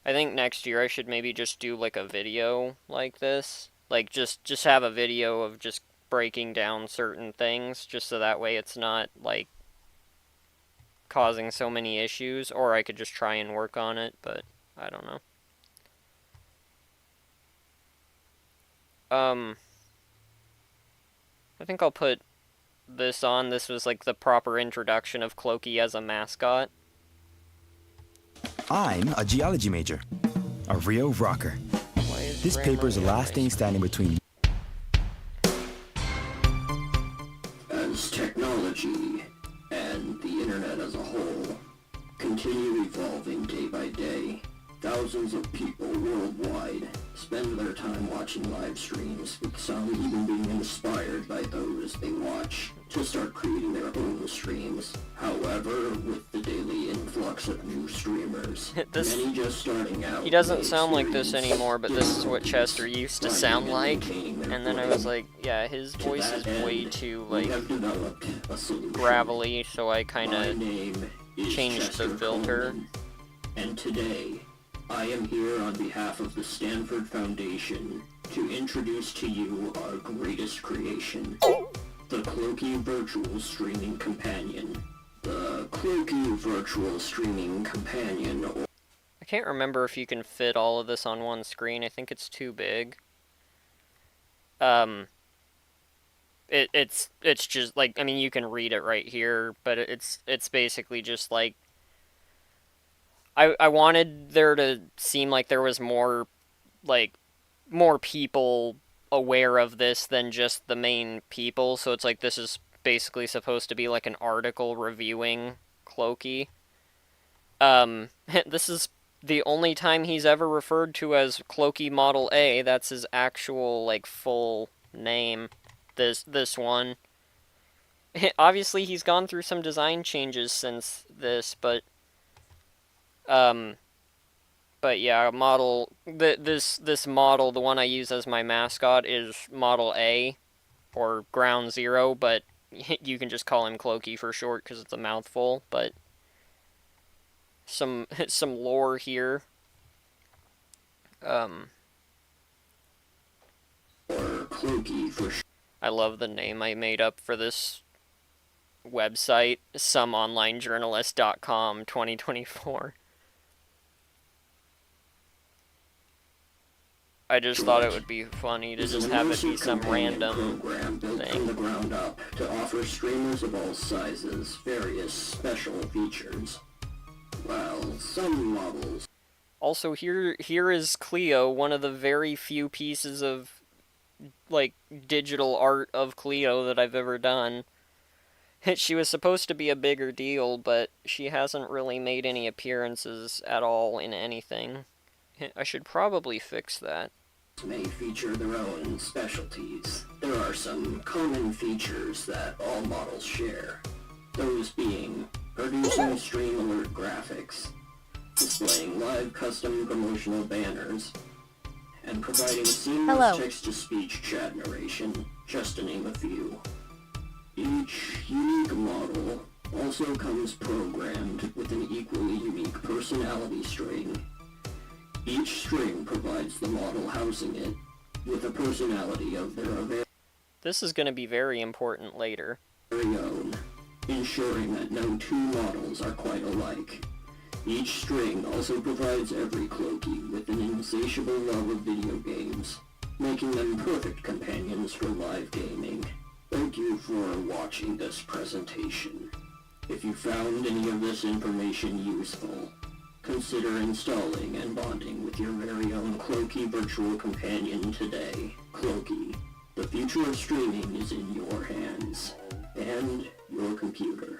I think next year I should maybe just do like a video like this. Like just have a video of just breaking down certain things, just so that way it's not like causing so many issues, or I could just try and work on it, but I don't know. I think I'll put this on. This was like the proper introduction of Clokey as a mascot.
I'm a geology major, a real rocker. This paper is the last thing standing between.
As technology and the internet as a whole continue evolving day by day, thousands of people worldwide spend their time watching live streams, with some even being inspired by those they watch to start creating their own streams. However, with the daily influx of new streamers, many just starting out...
He doesn't sound like this anymore, but this is what Chester used to sound like. And then I was like, yeah, his voice is way too, like, gravelly, so I kind of changed the filter.
And today, I am here on behalf of the Stanford Foundation to introduce to you our greatest creation, the Clokey Virtual Streaming Companion. The Clokey Virtual Streaming Companion...
I can't remember if you can fit all of this on one screen. I think it's too big. It's just, like, I mean, you can read it right here, but it's basically just, like, I wanted there to seem like there was more, like, more people aware of this than just the main people, so it's like this is basically supposed to be like an article reviewing Clokey. This is the only time he's ever referred to as Clokey Model A. That's his actual, like, full name. This one. Obviously, he's gone through some design changes since this, but yeah, this model, the one I use as my mascot, is Model A, or Ground Zero, but you can just call him Clokey for short because it's a mouthful. But some lore here. I love the name I made up for this website, someonlinejournalist.com 2024. I just thought it would be funny to just have it be some random thing.
From the ground up to offer streamers of all sizes various special features. Well, some models.
Also, here is Cleo, one of the very few pieces of, like, digital art of Cleo that I've ever done. She was supposed to be a bigger deal, but she hasn't really made any appearances at all in anything. I should probably fix that.
May feature their own specialties. There are some common features that all models share. Those being producing stream alert graphics, displaying live custom promotional banners, and providing seamless text-to-speech chat narration, just to name a few. Each unique model also comes programmed with an equally unique personality string. Each string provides the model housing it with a personality of their
This is going to be very important later.
very own, ensuring that no two models are quite alike. Each string also provides every Cloaky with an insatiable love of video games, making them perfect companions for live gaming. Thank you for watching this presentation. If you found any of this information useful, consider installing and bonding with your very own Cloaky virtual companion today. Cloaky, the future of streaming is in your hands, and your computer.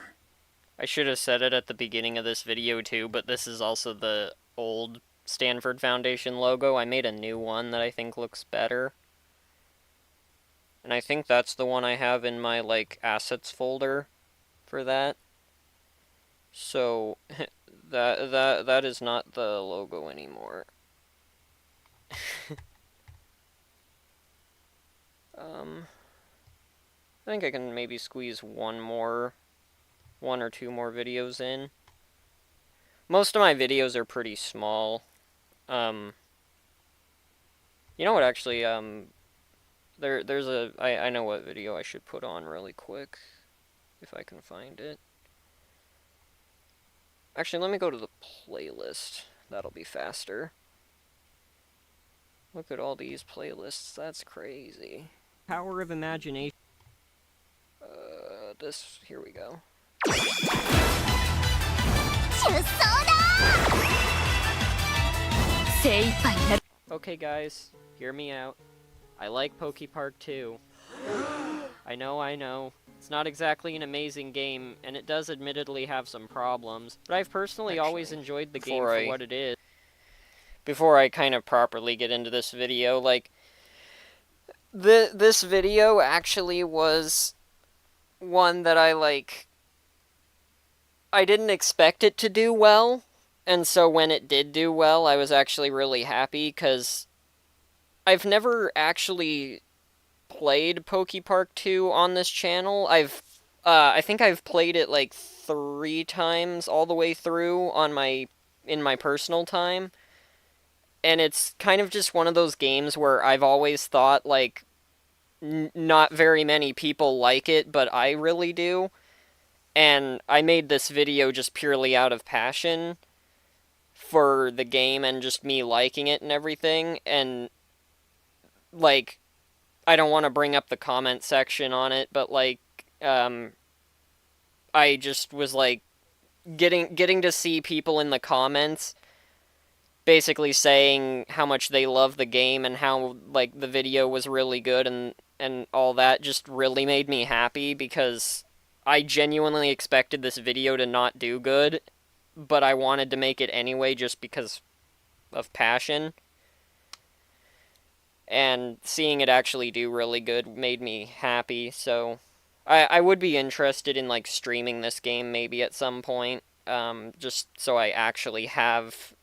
I should have said it at the beginning of this video too, but this is also the old Stanford Foundation logo. I made a new one that I think looks better. And I think that's the one I have in my, like, assets folder for that. So, that is not the logo anymore. I think I can maybe squeeze one or two more videos in. Most of my videos are pretty small. You know what, actually, there's a, I know what video I should put on really quick, if I can find it. Actually, let me go to the playlist. That'll be faster. Look at all these playlists, that's crazy.
Power of imagination.
Here we go. Okay guys, hear me out. I like Pokepark 2. I know. It's not exactly an amazing game, and it does admittedly have some problems, but I've personally always enjoyed the game for what it is. Before I kind of properly get into this video, like, this video actually was one that I didn't expect it to do well, and so when it did do well, I was actually really happy, because I've never actually played Pokepark 2 on this channel. I think I've played it like 3 times all the way through in my personal time, and it's kind of just one of those games where I've always thought, like, not very many people like it, but I really do. And I made this video just purely out of passion for the game and just me liking it and everything. And, like, I don't want to bring up the comment section on it, but, like, I just was, like, getting to see people in the comments basically saying how much they love the game and how, like, the video was really good and all that just really made me happy, because I genuinely expected this video to not do good, but I wanted to make it anyway just because of passion. And seeing it actually do really good made me happy, so I would be interested in, like, streaming this game maybe at some point, just so I actually have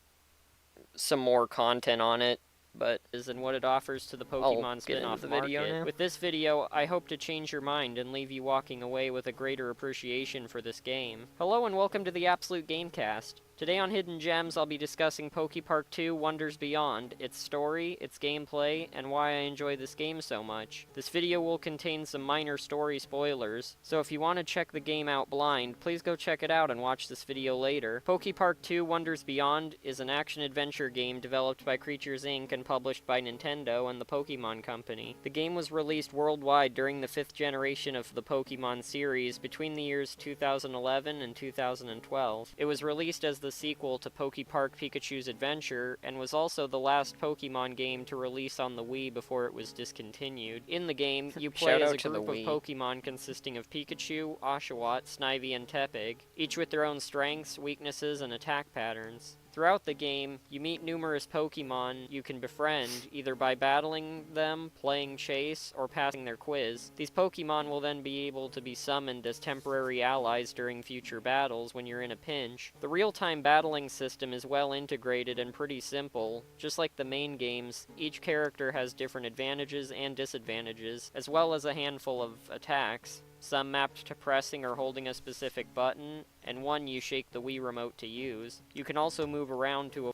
some more content on it, but and what it offers to the Pokemon spin-off market. With this video, I hope to change your mind and leave you walking away with a greater appreciation for this game. Hello and welcome to the Absolute Gamecast. Today on Hidden Gems, I'll be discussing Pokepark 2 Wonders Beyond, its story, its gameplay, and why I enjoy this game so much. This video will contain some minor story spoilers, so if you want to check the game out blind, please go check it out and watch this video later. Pokepark 2 Wonders Beyond is an action-adventure game developed by Creatures Inc. and published by Nintendo and the Pokemon Company. The game was released worldwide during the 5th generation of the Pokemon series between the years 2011 and 2012. It was released as the sequel to Pokepark Pikachu's Adventure, and was also the last Pokemon game to release on the Wii before it was discontinued. In the game, you play as a group of Pokemon consisting of Pikachu, Oshawott, Snivy, and Tepig, each with their own strengths, weaknesses, and attack patterns. Throughout the game, you meet numerous Pokemon you can befriend, either by battling them, playing chase, or passing their quiz. These Pokemon will then be able to be summoned as temporary allies during future battles when you're in a pinch. The real-time battling system is well integrated and pretty simple. Just like the main games, each character has different advantages and disadvantages, as well as a handful of attacks, some mapped to pressing or holding a specific button, and one you shake the Wii remote to use. You can also move around to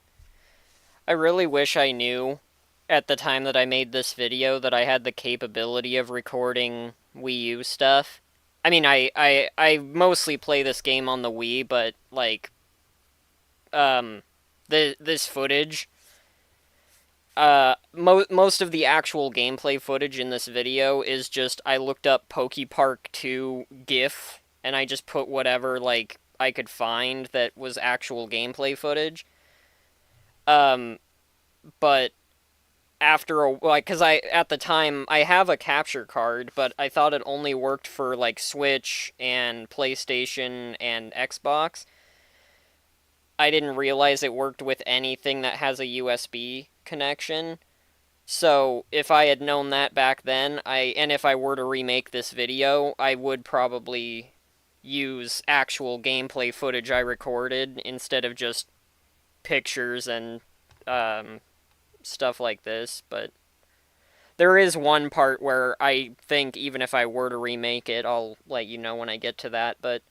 I really wish I knew at the time that I made this video that I had the capability of recording Wii U stuff. I mean, I mostly play this game on the Wii, but, like, this footage, most of the actual gameplay footage in this video is just, I looked up PokePark 2 GIF, and I just put whatever, like, I could find that was actual gameplay footage. But after a, like, because at the time, I have a capture card, but I thought it only worked for, like, Switch and PlayStation and Xbox. I didn't realize it worked with anything that has a USB connection. So if I had known that back then, and if I were to remake this video, I would probably use actual gameplay footage I recorded instead of just pictures and stuff like this. But there is one part where I think even if I were to remake it, I'll let you know when I get to that, but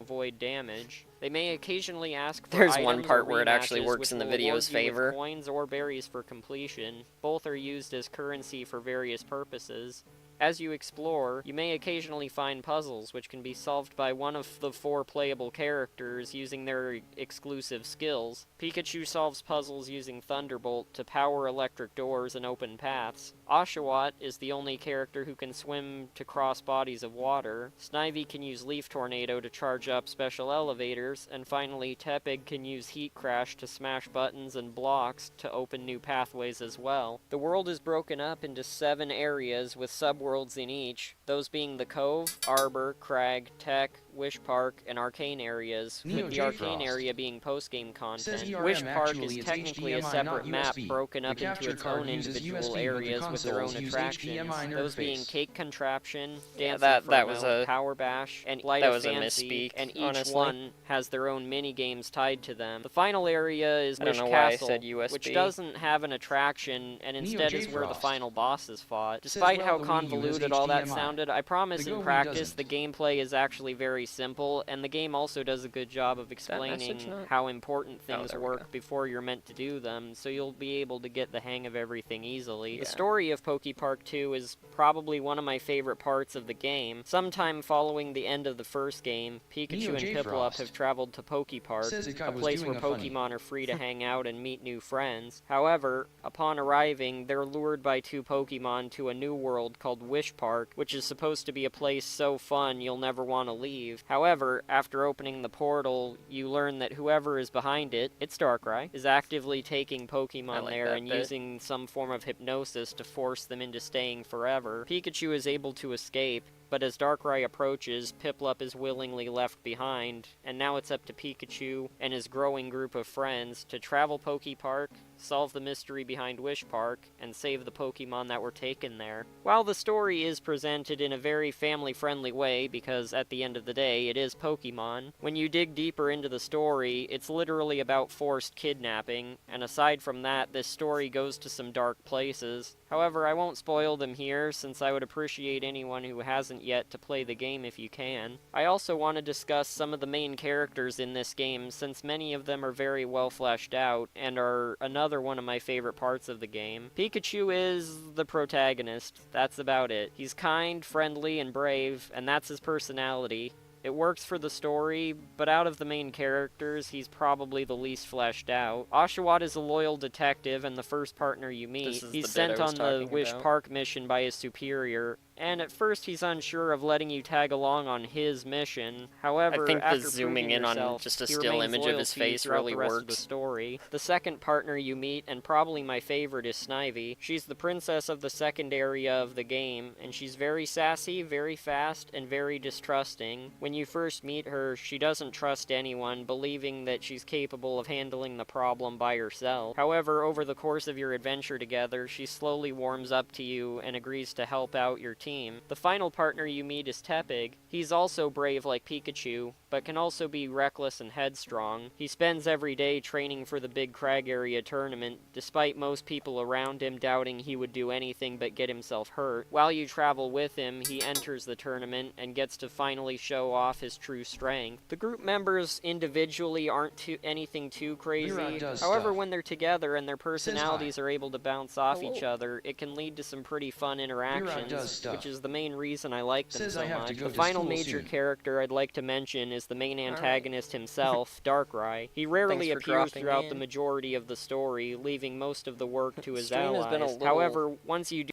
avoid damage. They may occasionally ask for
There's
one
items
part
or
where it actually
rematches,
works
which
in the
will
video's
award you with
favor.
Coins or berries for completion. Both are used as currency for various purposes. As you explore, you may occasionally find puzzles, which can be solved by one of the 4 playable characters using their exclusive skills. Pikachu solves puzzles using Thunderbolt to power electric doors and open paths. Oshawott is the only character who can swim to cross bodies of water. Snivy can use Leaf Tornado to charge up special elevators, and finally Tepig can use Heat Crash to smash buttons and blocks to open new pathways as well. The world is broken up into 7 areas with subworlds in each, those being the Cove, Arbor, Crag, Tech, Wish Park, and Arcane areas, with the Arcane area being post-game content. Wish Park is technically a separate map broken up into its own individual areas with their own attractions, those being Cake Contraption, Dance Inferno, Power Bash, and Light of Fancy, and each one has their own mini-games tied to them. The final area is Wish Castle, which doesn't have an attraction, and instead is where the final boss is fought. Despite how convoluted all that sounded, I promise in practice the gameplay is actually very simple, and the game also does a good job of explaining how important things work before you're meant to do them, so you'll be able to get the hang of everything easily. The story of PokePark 2 is probably one of my favorite parts of the game. Sometime following the end of the first game, Pikachu and Piplup have traveled to PokePark, a place where Pokemon are free to hang out and meet new friends. However, upon arriving, they're lured by 2 Pokemon to a new world called Wish Park, which is supposed to be a place so fun you'll never want to leave. However, after opening the portal, you learn that whoever is behind it, it's Darkrai, is actively taking Pokemon there and using some form of hypnosis to force them into staying forever. Pikachu is able to escape, but as Darkrai approaches, Piplup is willingly left behind, and now it's up to Pikachu and his growing group of friends to travel PokePark, solve the mystery behind Wish Park, and save the Pokemon that were taken there. While the story is presented in a very family-friendly way, because at the end of the day, it is Pokemon, when you dig deeper into the story, it's literally about forced kidnapping, and aside from that, this story goes to some dark places. However, I won't spoil them here, since I would appreciate anyone who hasn't yet to play the game if you can. I also want to discuss some of the main characters in this game, since many of them are very well fleshed out, and are another one of my favorite parts of the game. Pikachu is the protagonist. That's about it. He's kind, friendly, and brave, and that's his personality. It works for the story, but out of the main characters, he's probably the least fleshed out. Oshawott is a loyal detective and the first partner you meet. He's sent on the Wish Park mission by his superior, and at first he's unsure of letting you tag along on his mission. However,
I think
after
the zooming in on just a still image of his face really works.
The story. The second partner you meet, and probably my favorite, is Snivy. She's the princess of the second area of the game, and she's very sassy, very fast, and very distrusting. When you first meet her, she doesn't trust anyone, believing that she's capable of handling the problem by herself. However, over the course of your adventure together, she slowly warms up to you and agrees to help out your team. The final partner you meet is Tepig. He's also brave like Pikachu, but can also be reckless and headstrong. He spends every day training for the big Crag area tournament, despite most people around him doubting he would do anything but get himself hurt. While you travel with him, he enters the tournament and gets to finally show off his true strength. The group members individually aren't anything too crazy. However, when they're together and their personalities are able to bounce off each other, it can lead to some pretty fun interactions.
which is the main reason I like them
Says
so
I have
much.
to go
The
to
final
school
major
soon.
character I'd like to mention is the main antagonist himself, Darkrai. He rarely appears throughout the majority of the story, leaving most of the work to his allies. However, once you do...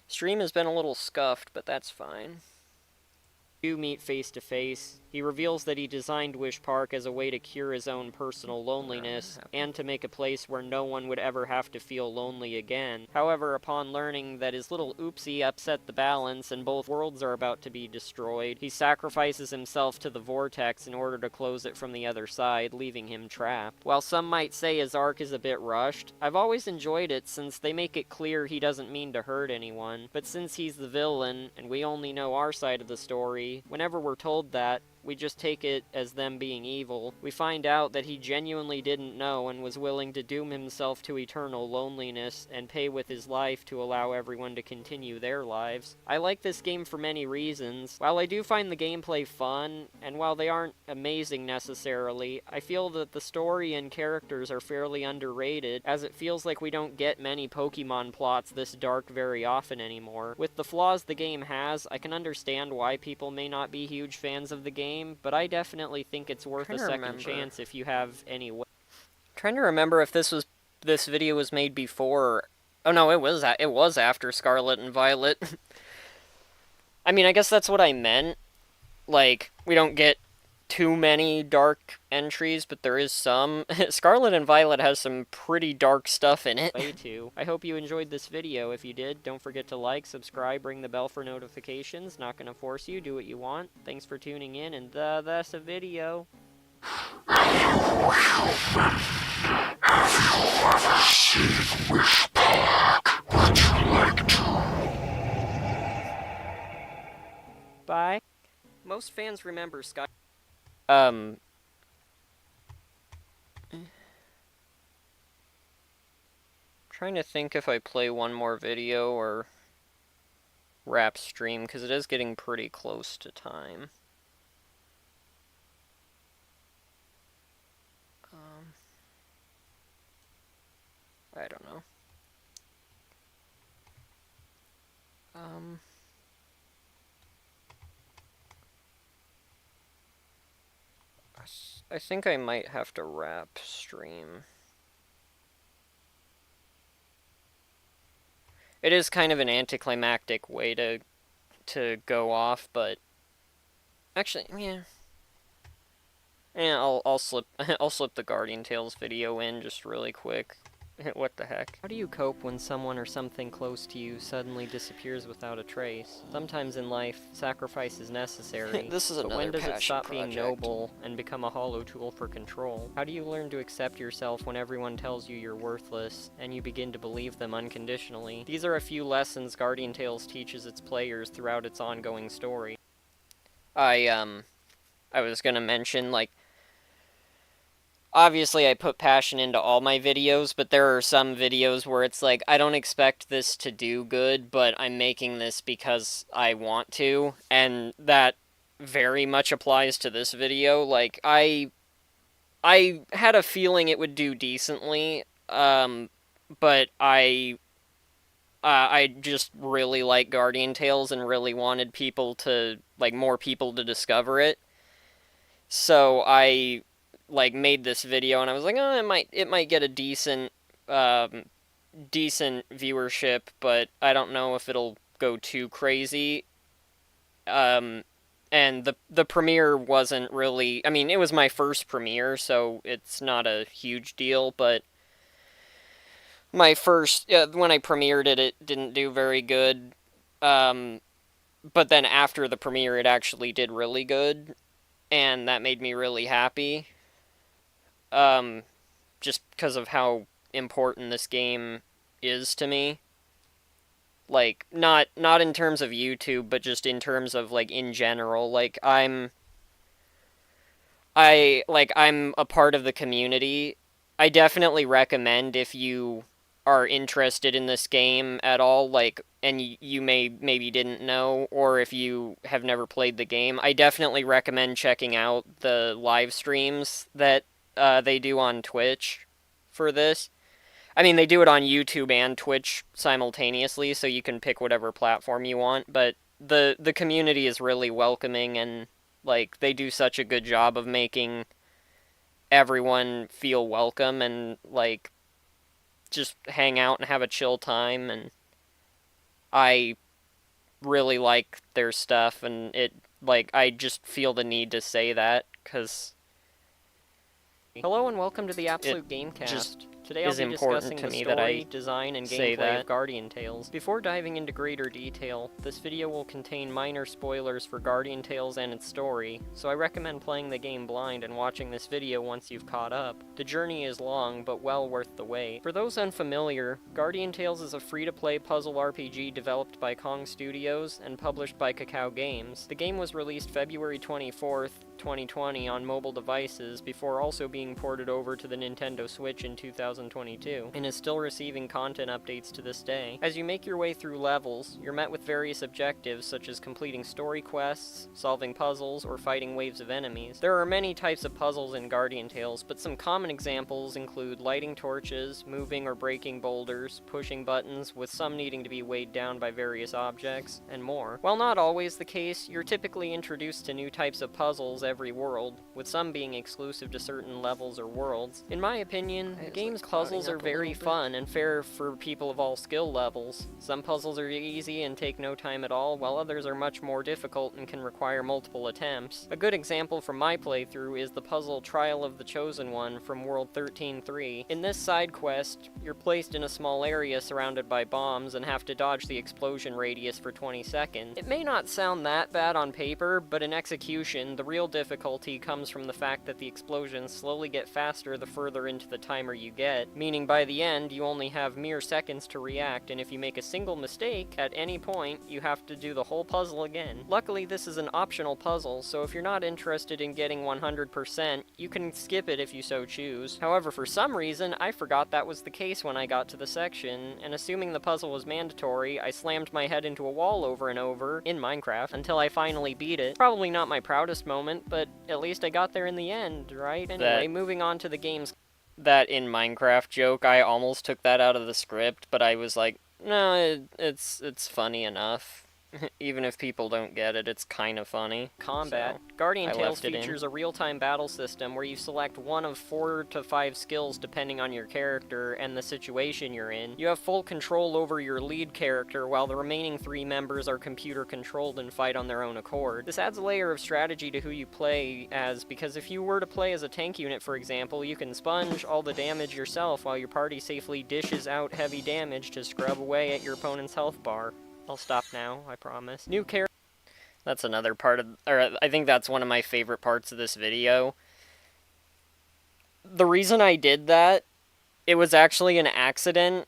Stream has been a little scuffed, but that's fine. Do meet face to face, he reveals that he designed Wish Park as a way to cure his own personal loneliness, and to make a place where no one would ever have to feel lonely again. However, upon learning that his little oopsie upset the balance and both worlds are about to be destroyed, he sacrifices himself to the vortex in order to close it from the other side, leaving him trapped. While some might say his arc is a bit rushed, I've always enjoyed it since they make it clear he doesn't mean to hurt anyone, but since he's the villain, and we only know our side of the story, whenever we're told that, we just take it as them being evil. We find out that he genuinely didn't know and was willing to doom himself to eternal loneliness and pay with his life to allow everyone to continue their lives. I like this game for many reasons. While I do find the gameplay fun, and while they aren't amazing necessarily, I feel that the story and characters are fairly underrated, as it feels like we don't get many Pokemon plots this dark very often anymore. With the flaws the game has, I can understand why people may not be huge fans of the game, but I definitely think it's worth a second chance if you have any way. Trying to remember if this video was made before. Oh no, it was after Scarlet and Violet. I mean, I guess that's what I meant. Like, we don't get too many dark entries, but there is some. Scarlet and Violet has some pretty dark stuff in it. I hope you enjoyed this video. If you did, don't forget to like, subscribe, ring the bell for notifications. Not gonna force you, do what you want. Thanks for tuning in, and that's a video.
Have you ever seen Wish Park? Would you like to?
Bye. Most fans remember Sky. Trying to think if I play one more video or wrap stream, because it is getting pretty close to time. I don't know. I think I might have to wrap stream. It is kind of an anticlimactic way to go off, but actually, yeah. Yeah, I'll slip I'll slip the Guardian Tales video in just really quick. What the heck? How do you cope when someone or something close to you suddenly disappears without a trace? Sometimes in life, sacrifice is necessary. This is but when does it stop being noble and become a hollow tool for control? How do you learn to accept yourself when everyone tells you you're worthless, and you begin to believe them unconditionally? These are a few lessons Guardian Tales teaches its players throughout its ongoing story. I was gonna mention, like, obviously, I put passion into all my videos, but there are some videos where it's like, I don't expect this to do good, but I'm making this because I want to, and that very much applies to this video. Like, I had a feeling it would do decently, but I just really like Guardian Tales and really wanted people to, like, more people to discover it. So I made this video, and I was like, oh, it might get a decent viewership, but I don't know if it'll go too crazy. And the premiere wasn't really, I mean, it was my first premiere, so it's not a huge deal, but my first, when I premiered it, it didn't do very good. But then after the premiere, it actually did really good, and that made me really happy. Just because of how important this game is to me. Like, not in terms of YouTube, but just in terms of, like, in general. Like, I'm a part of the community. I definitely recommend, if you are interested in this game at all, like, and you maybe didn't know, or if you have never played the game, I definitely recommend checking out the live streams that they do on Twitch for this, I mean, they do it on YouTube and Twitch simultaneously, so you can pick whatever platform you want, but the community is really welcoming, and, like, they do such a good job of making everyone feel welcome and, like, just hang out and have a chill time, and I really like their stuff, and I just feel the need to say that, because... Hello and welcome to the Absolute Gamecast. Today I'll be discussing the story, design, and gameplay of Guardian Tales. Before diving into greater detail, this video will contain minor spoilers for Guardian Tales and its story, so I recommend playing the game blind and watching this video once you've caught up. The journey is long, but well worth the wait. For those unfamiliar, Guardian Tales is a free-to-play puzzle RPG developed by Kong Studios and published by Kakao Games. The game was released February 24th, 2020 on mobile devices before also being ported over to the Nintendo Switch in 2022, and is still receiving content updates to this day. As you make your way through levels, you're met with various objectives such as completing story quests, solving puzzles, or fighting waves of enemies. There are many types of puzzles in Guardian Tales, but some common examples include lighting torches, moving or breaking boulders, pushing buttons, with some needing to be weighed down by various objects, and more. While not always the case, you're typically introduced to new types of puzzles every world, with some being exclusive to certain levels or worlds. In my opinion, the game's puzzles are very fun and fair for people of all skill levels. Some puzzles are easy and take no time at all, while others are much more difficult and can require multiple attempts. A good example from my playthrough is the puzzle Trial of the Chosen One from World 13-3. In this side quest, you're placed in a small area surrounded by bombs and have to dodge the explosion radius for 20 seconds. It may not sound that bad on paper, but in execution, the real difficulty comes from the fact that the explosions slowly get faster the further into the timer you get, meaning by the end you only have mere seconds to react, and if you make a single mistake at any point, you have to do the whole puzzle again. Luckily, this is an optional puzzle, so if you're not interested in getting 100%, you can skip it if you so choose. However, for some reason, I forgot that was the case when I got to the section, and assuming the puzzle was mandatory, I slammed my head into a wall over and over, in Minecraft, until I finally beat it. Probably not my proudest moment, but at least I got there in the end, right? Anyway, moving on to the game's... That in Minecraft joke, I almost took that out of the script, but I was like, no, it's funny enough. Even if people don't get it, it's kind of funny. Combat. So, Guardian Tales features a real-time battle system where you select one of 4 to 5 skills depending on your character and the situation you're in. You have full control over your lead character, while the remaining 3 members are computer-controlled and fight on their own accord. This adds a layer of strategy to who you play as, because if you were to play as a tank unit, for example, you can sponge all the damage yourself while your party safely dishes out heavy damage to scrub away at your opponent's health bar. I'll stop now, I promise. New character. That's another part of, or I think that's one of my favorite parts of this video. The reason I did that, it was actually an accident.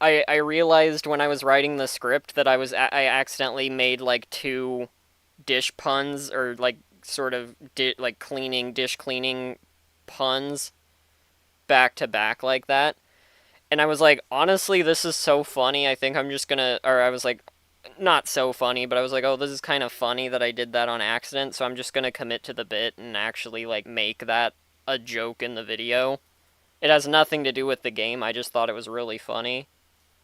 I realized when I was writing the script that I accidentally made like 2 dish puns, or like sort of dish cleaning puns back to back like that. And I was like, honestly, this is so funny, I think I'm just gonna... Or I was like, not so funny, but I was like, oh, this is kind of funny that I did that on accident, so I'm just gonna commit to the bit and actually, like, make that a joke in the video. It has nothing to do with the game, I just thought it was really funny.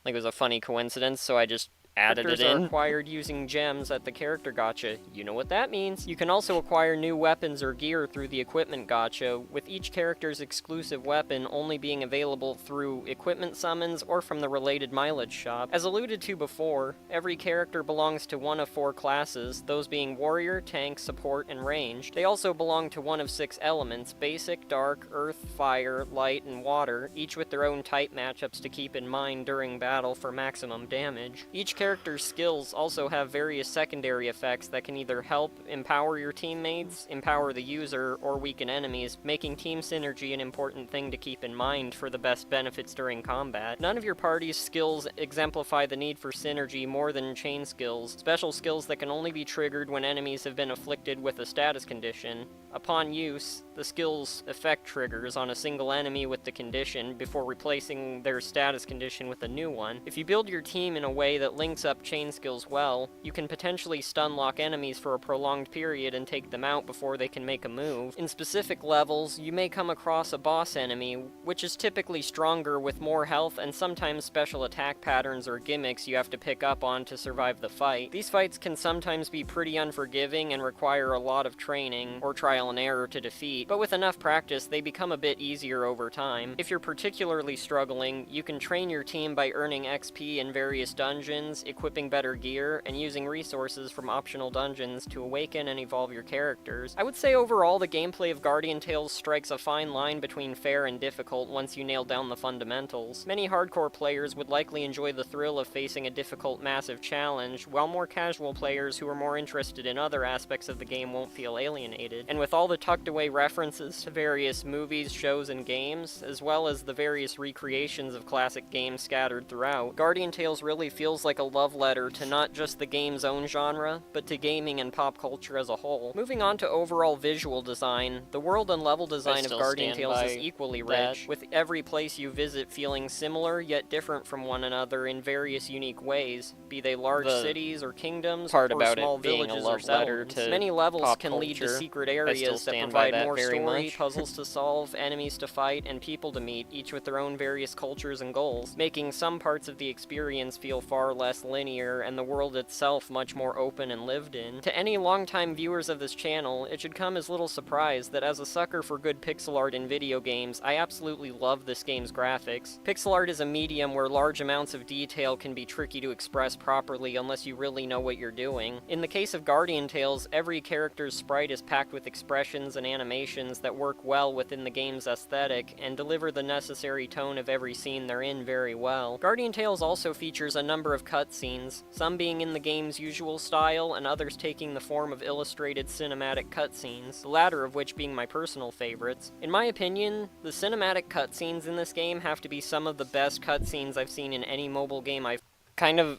Like, it was a funny coincidence, so I just added it in. Are acquired using gems at the character gacha. You know what that means. You can also acquire new weapons or gear through the equipment gacha, with each character's exclusive weapon only being available through equipment summons or from the related mileage shop. As alluded to before, every character belongs to one of 4 classes, those being warrior, tank, support, and ranged. They also belong to one of 6 elements: basic, dark, earth, fire, light, and water, each with their own type matchups to keep in mind during battle for maximum damage. Each character's skills also have various secondary effects that can either help empower your teammates, empower the user, or weaken enemies, making team synergy an important thing to keep in mind for the best benefits during combat. None of your party's skills exemplify the need for synergy more than chain skills, special skills that can only be triggered when enemies have been afflicted with a status condition. Upon use, the skill's effect triggers on a single enemy with the condition before replacing their status condition with a new one. If you build your team in a way that links syncs up chain skills well, you can potentially stun lock enemies for a prolonged period and take them out before they can make a move. In specific levels, you may come across a boss enemy, which is typically stronger with more health and sometimes special attack patterns or gimmicks you have to pick up on to survive the fight. These fights can sometimes be pretty unforgiving and require a lot of training or trial and error to defeat, but with enough practice they become a bit easier over time. If you're particularly struggling, you can train your team by earning XP in various dungeons, equipping better gear, and using resources from optional dungeons to awaken and evolve your characters. I would say overall the gameplay of Guardian Tales strikes a fine line between fair and difficult once you nail down the fundamentals. Many hardcore players would likely enjoy the thrill of facing a difficult, massive challenge, while more casual players who are more interested in other aspects of the game won't feel alienated. And with all the tucked away references to various movies, shows, and games, as well as the various recreations of classic games scattered throughout, Guardian Tales really feels like a love letter to not just the game's own genre, but to gaming and pop culture as a whole. Moving on to overall visual design, the world and level design of Guardian Tales is equally rich, with every place you visit feeling similar yet different from one another in various unique ways, be they large cities or kingdoms, or small villages or settlements. Many levels can lead to secret areas that provide more story, puzzles to solve, enemies to fight, and people to meet, each with their own various cultures and goals, making some parts of the experience feel far less linear and the world itself much more open and lived in. To any longtime viewers of this channel, it should come as little surprise that as a sucker for good pixel art in video games, I absolutely love this game's graphics. Pixel art is a medium where large amounts of detail can be tricky to express properly unless you really know what you're doing. In the case of Guardian Tales, every character's sprite is packed with expressions and animations that work well within the game's aesthetic and deliver the necessary tone of every scene they're in very well. Guardian Tales also features a number of cutscenes, some being in the game's usual style and others taking the form of illustrated cinematic cutscenes, the latter of which being my personal favorites. In my opinion, the cinematic cutscenes in this game have to be some of the best cutscenes I've seen in any mobile game I've... Kinda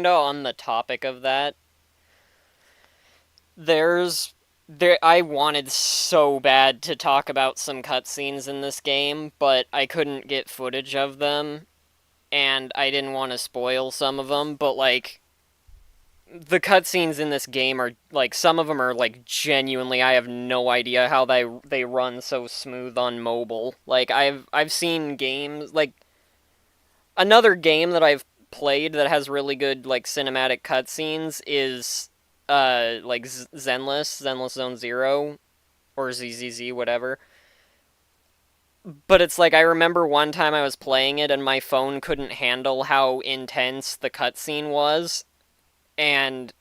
on the topic of that, I wanted so bad to talk about some cutscenes in this game, but I couldn't get footage of them, and I didn't want to spoil some of them, but, like, the cutscenes in this game are, like, some of them are, like, genuinely, I have no idea how they run so smooth on mobile. Like, I've seen games, like, another game that I've played that has really good, like, cinematic cutscenes is, like, Zenless Zone Zero, or ZZZ, whatever. But it's like, I remember one time I was playing it and my phone couldn't handle how intense the cutscene was, and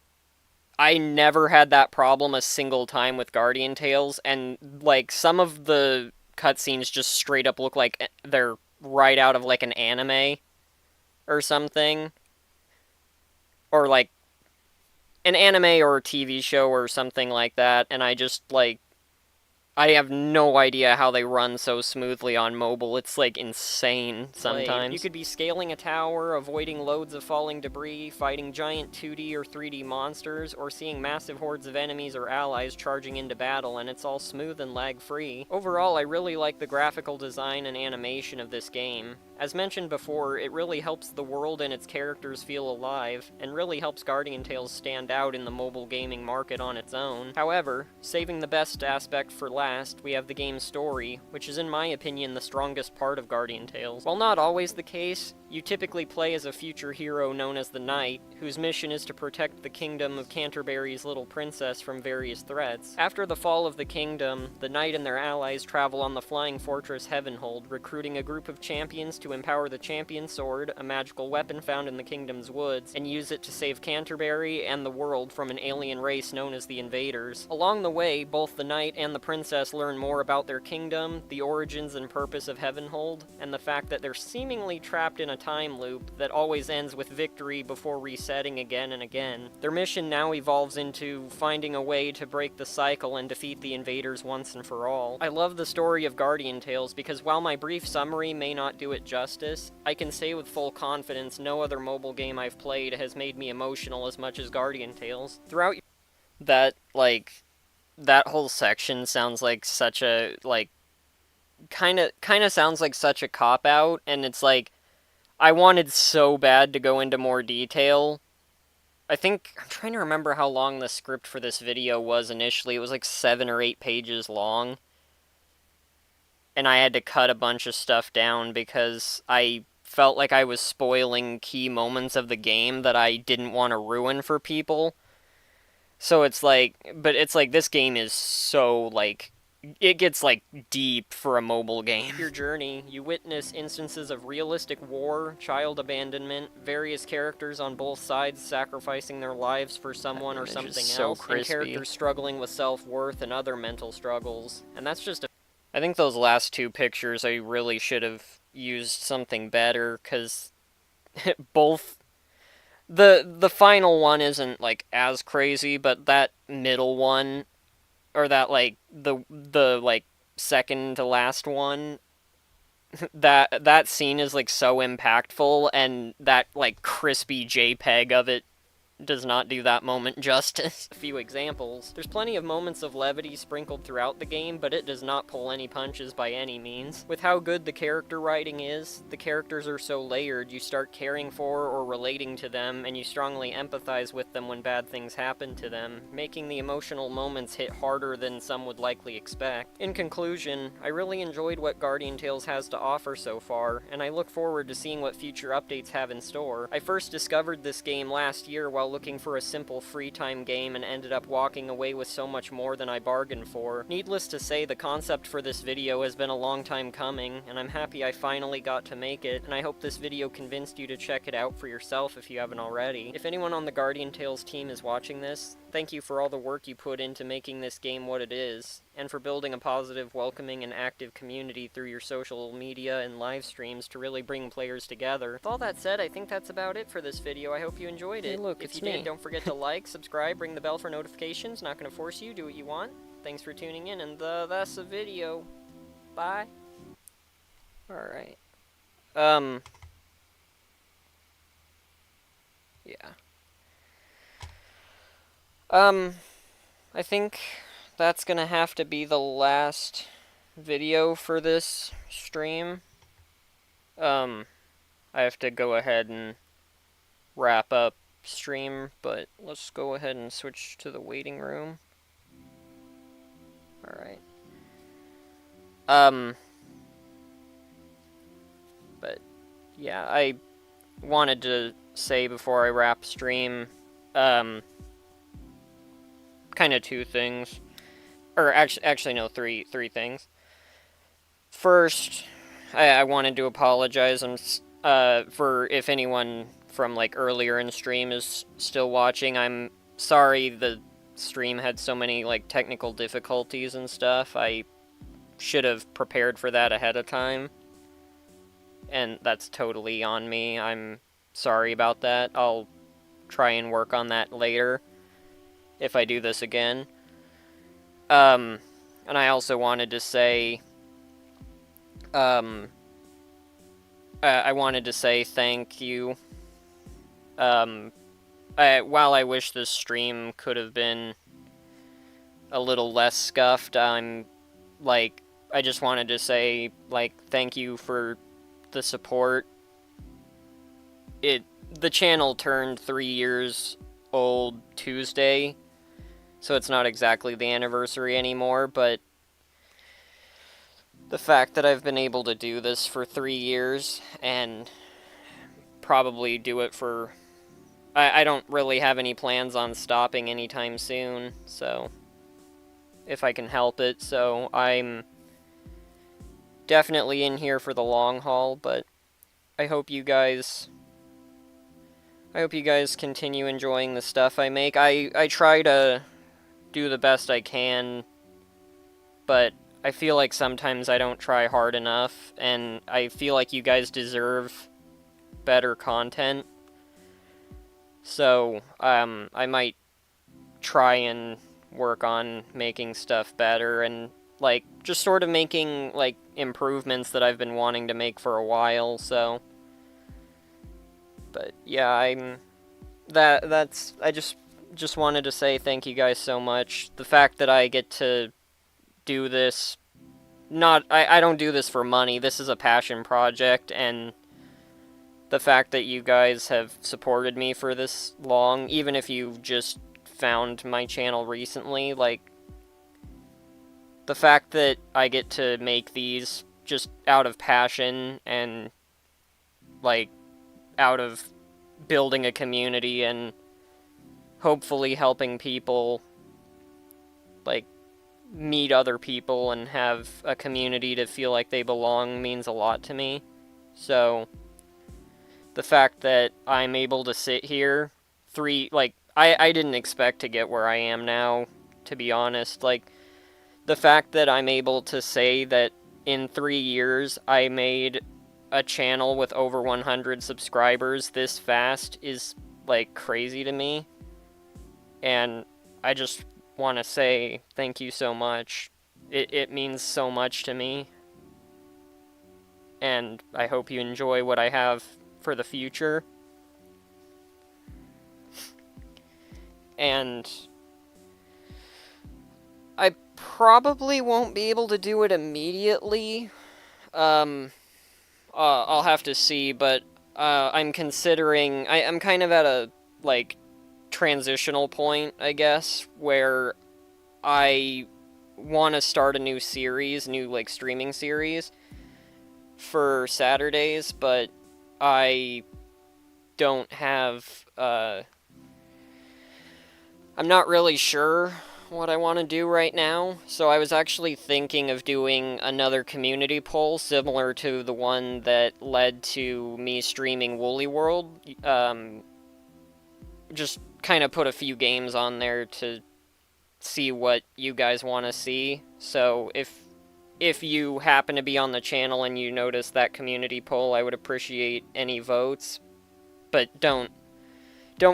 I never had that problem a single time with Guardian Tales, and, like, some of the cutscenes just straight up look like they're right out of, like, an anime or something. Or, like, an anime or a TV show or something like that, and I just, like, I have no idea how they run so smoothly on mobile. It's, like, insane sometimes. You could be scaling a tower, avoiding loads of falling debris, fighting giant 2D or 3D monsters, or seeing massive hordes of enemies or allies charging into battle, and it's all smooth and lag-free. Overall, I really like the graphical design and animation of this game. As mentioned before, it really helps the world and its characters feel alive, and really helps Guardian Tales stand out in the mobile gaming market on its own. However, saving the best aspect for last, we have the game's story, which is in my opinion the strongest part of Guardian Tales. While not always the case, you typically play as a future hero known as the Knight, whose mission is to protect the kingdom of Canterbury's little princess from various threats. After the fall of the kingdom, the Knight and their allies travel on the flying fortress Heavenhold, recruiting a group of champions to empower the Champion Sword, a magical weapon found in the kingdom's woods, and use it to save Canterbury and the world from an alien race known as the Invaders. Along the way, both the Knight and the princess learn more about their kingdom, the origins and purpose of Heavenhold, and the fact that they're seemingly trapped in a time loop that always ends with victory before resetting again and again. Their mission now evolves into finding a way to break the cycle and defeat the invaders once and for all. I love the story of Guardian Tales because while my brief summary may not do it justice, I can say with full confidence no other mobile game I've played has made me emotional as much as Guardian Tales. Throughout that, like, that whole section sounds like such a, like, kind of sounds like such a cop-out, and it's like, I wanted so bad to go into more detail, I think, I'm trying to remember how long the script for this video was initially. It was like 7 or 8 pages long. And I had to cut a bunch of stuff down because I felt like I was spoiling key moments of the game that I didn't want to ruin for people. So it's like, but it's like this game is so like, it gets like deep for a mobile game. Your journey, you witness instances of realistic war, child abandonment, various characters on both sides sacrificing their lives for someone or something else, and characters struggling with self-worth and other mental struggles. And that's just I think those last 2 pictures I really should have used something better, because both the final one isn't like as crazy, but that middle one, or that like the like second to last one, that scene is like so impactful, and that like crispy JPEG of it does not do that moment justice. A few examples. There's plenty of moments of levity sprinkled throughout the game, but it does not pull any punches by any means. With how good the character writing is, the characters are so layered, you start caring for or relating to them, and you strongly empathize with them when bad things happen to them, making the emotional moments hit harder than some would likely expect. In conclusion, I really enjoyed what Guardian Tales has to offer so far, and I look forward to seeing what future updates have in store. I first discovered this game last year while looking for a simple free time game and ended up walking away with so much more than I bargained for. Needless to say, the concept for this video has been a long time coming, and I'm happy I finally got to make it, and I hope this video convinced you to check it out for yourself if you haven't already. If anyone on the Guardian Tales team is watching this, thank you for all the work you put into making this game what it is, and for building a positive, welcoming, and active community through your social media and live streams to really bring players together. With all that said, I think that's about it for this video. I hope you enjoyed it. Hey, look, if you did, don't forget to like, subscribe, ring the bell for notifications. Not gonna force you, do what you want. Thanks for tuning in, and that's the video. Bye. Alright. Yeah. I think that's gonna have to be the last video for this stream. I have to go ahead and wrap up stream, but let's go ahead and switch to the waiting room. Alright. But yeah, I wanted to say before I wrap stream, kind of 2 things. Or actually no, three things. First, I wanted to apologize for if anyone from like earlier in stream is still watching. I'm sorry the stream had so many like technical difficulties and stuff. I should have prepared for that ahead of time, and that's totally on me. I'm sorry about that. I'll try and work on that later if I do this again. And I also wanted to say, I wanted to say thank you. While I wish this stream could have been a little less scuffed, I just wanted to say, like, thank you for the support. The channel turned 3 years old Tuesday, so it's not exactly the anniversary anymore, but the fact that I've been able to do this for 3 years, and probably do it for... I don't really have any plans on stopping anytime soon, so... if I can help it, so I'm definitely in here for the long haul, but I hope you guys continue enjoying the stuff I make. I try to do the best I can, but I feel like sometimes I don't try hard enough, and I feel like you guys deserve better content. So, I might try and work on making stuff better, and, like, just sort of making, like, improvements that I've been wanting to make for a while, so... But, yeah, I just wanted to say thank you guys so much. The fact that I get to do this, I don't do this for money, this is a passion project, and the fact that you guys have supported me for this long, even if you just found my channel recently, like, the fact that I get to make these just out of passion and, like, out of building a community and hopefully helping people, like, meet other people and have a community to feel like they belong means a lot to me. So, the fact that I'm able to sit here, I didn't expect to get where I am now, to be honest. Like, the fact that I'm able to say that in 3 years I made a channel with over 100 subscribers this fast is, like, crazy to me. And I just want to say thank you so much. It means so much to me. And I hope you enjoy what I have for the future. And I probably won't be able to do it immediately. I'll have to see, but I'm considering... I'm kind of at a, like, transitional point, I guess, where I want to start a new series, like, streaming series for Saturdays, but I don't have, I'm not really sure what I want to do right now, so I was actually thinking of doing another community poll similar to the one that led to me streaming Woolly World. Just kind of put a few games on there to see what you guys want to see. So if you happen to be on the channel and you notice that community poll, I would appreciate any votes. But don't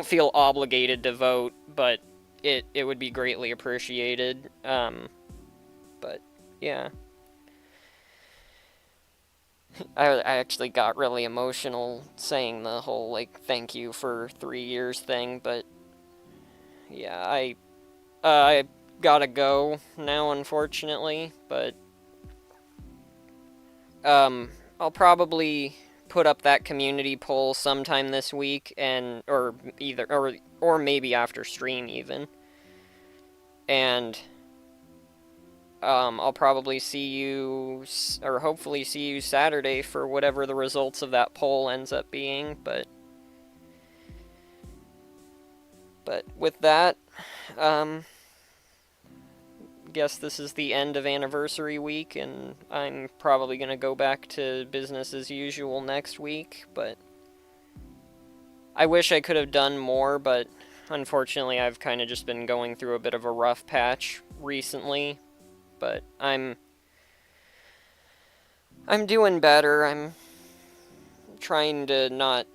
feel obligated to vote, but it would be greatly appreciated. But yeah. I actually got really emotional saying the whole, like, thank you for 3 years thing, but yeah, I gotta go now, unfortunately, but I'll probably put up that community poll sometime this week, or maybe after stream even. And I'll probably see you, or hopefully see you Saturday for whatever the results of that poll ends up being, but with that, guess this is the end of anniversary week, and I'm probably gonna go back to business as usual next week, but I wish I could have done more, but unfortunately I've kind of just been going through a bit of a rough patch recently, but I'm doing better. I'm trying to not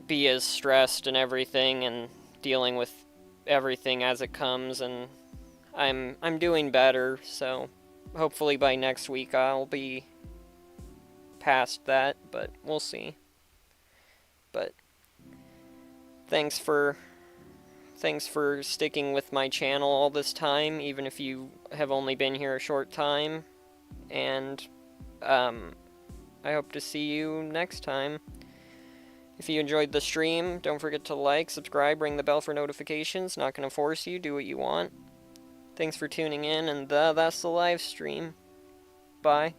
be as stressed and everything, and dealing with everything as it comes, and I'm doing better, so hopefully by next week I'll be past that, but we'll see. But thanks for sticking with my channel all this time, even if you have only been here a short time, and I hope to see you next time. If you enjoyed the stream, don't forget to like, subscribe, ring the bell for notifications. Not gonna force you, do what you want. Thanks for tuning in, and that's the live stream. Bye.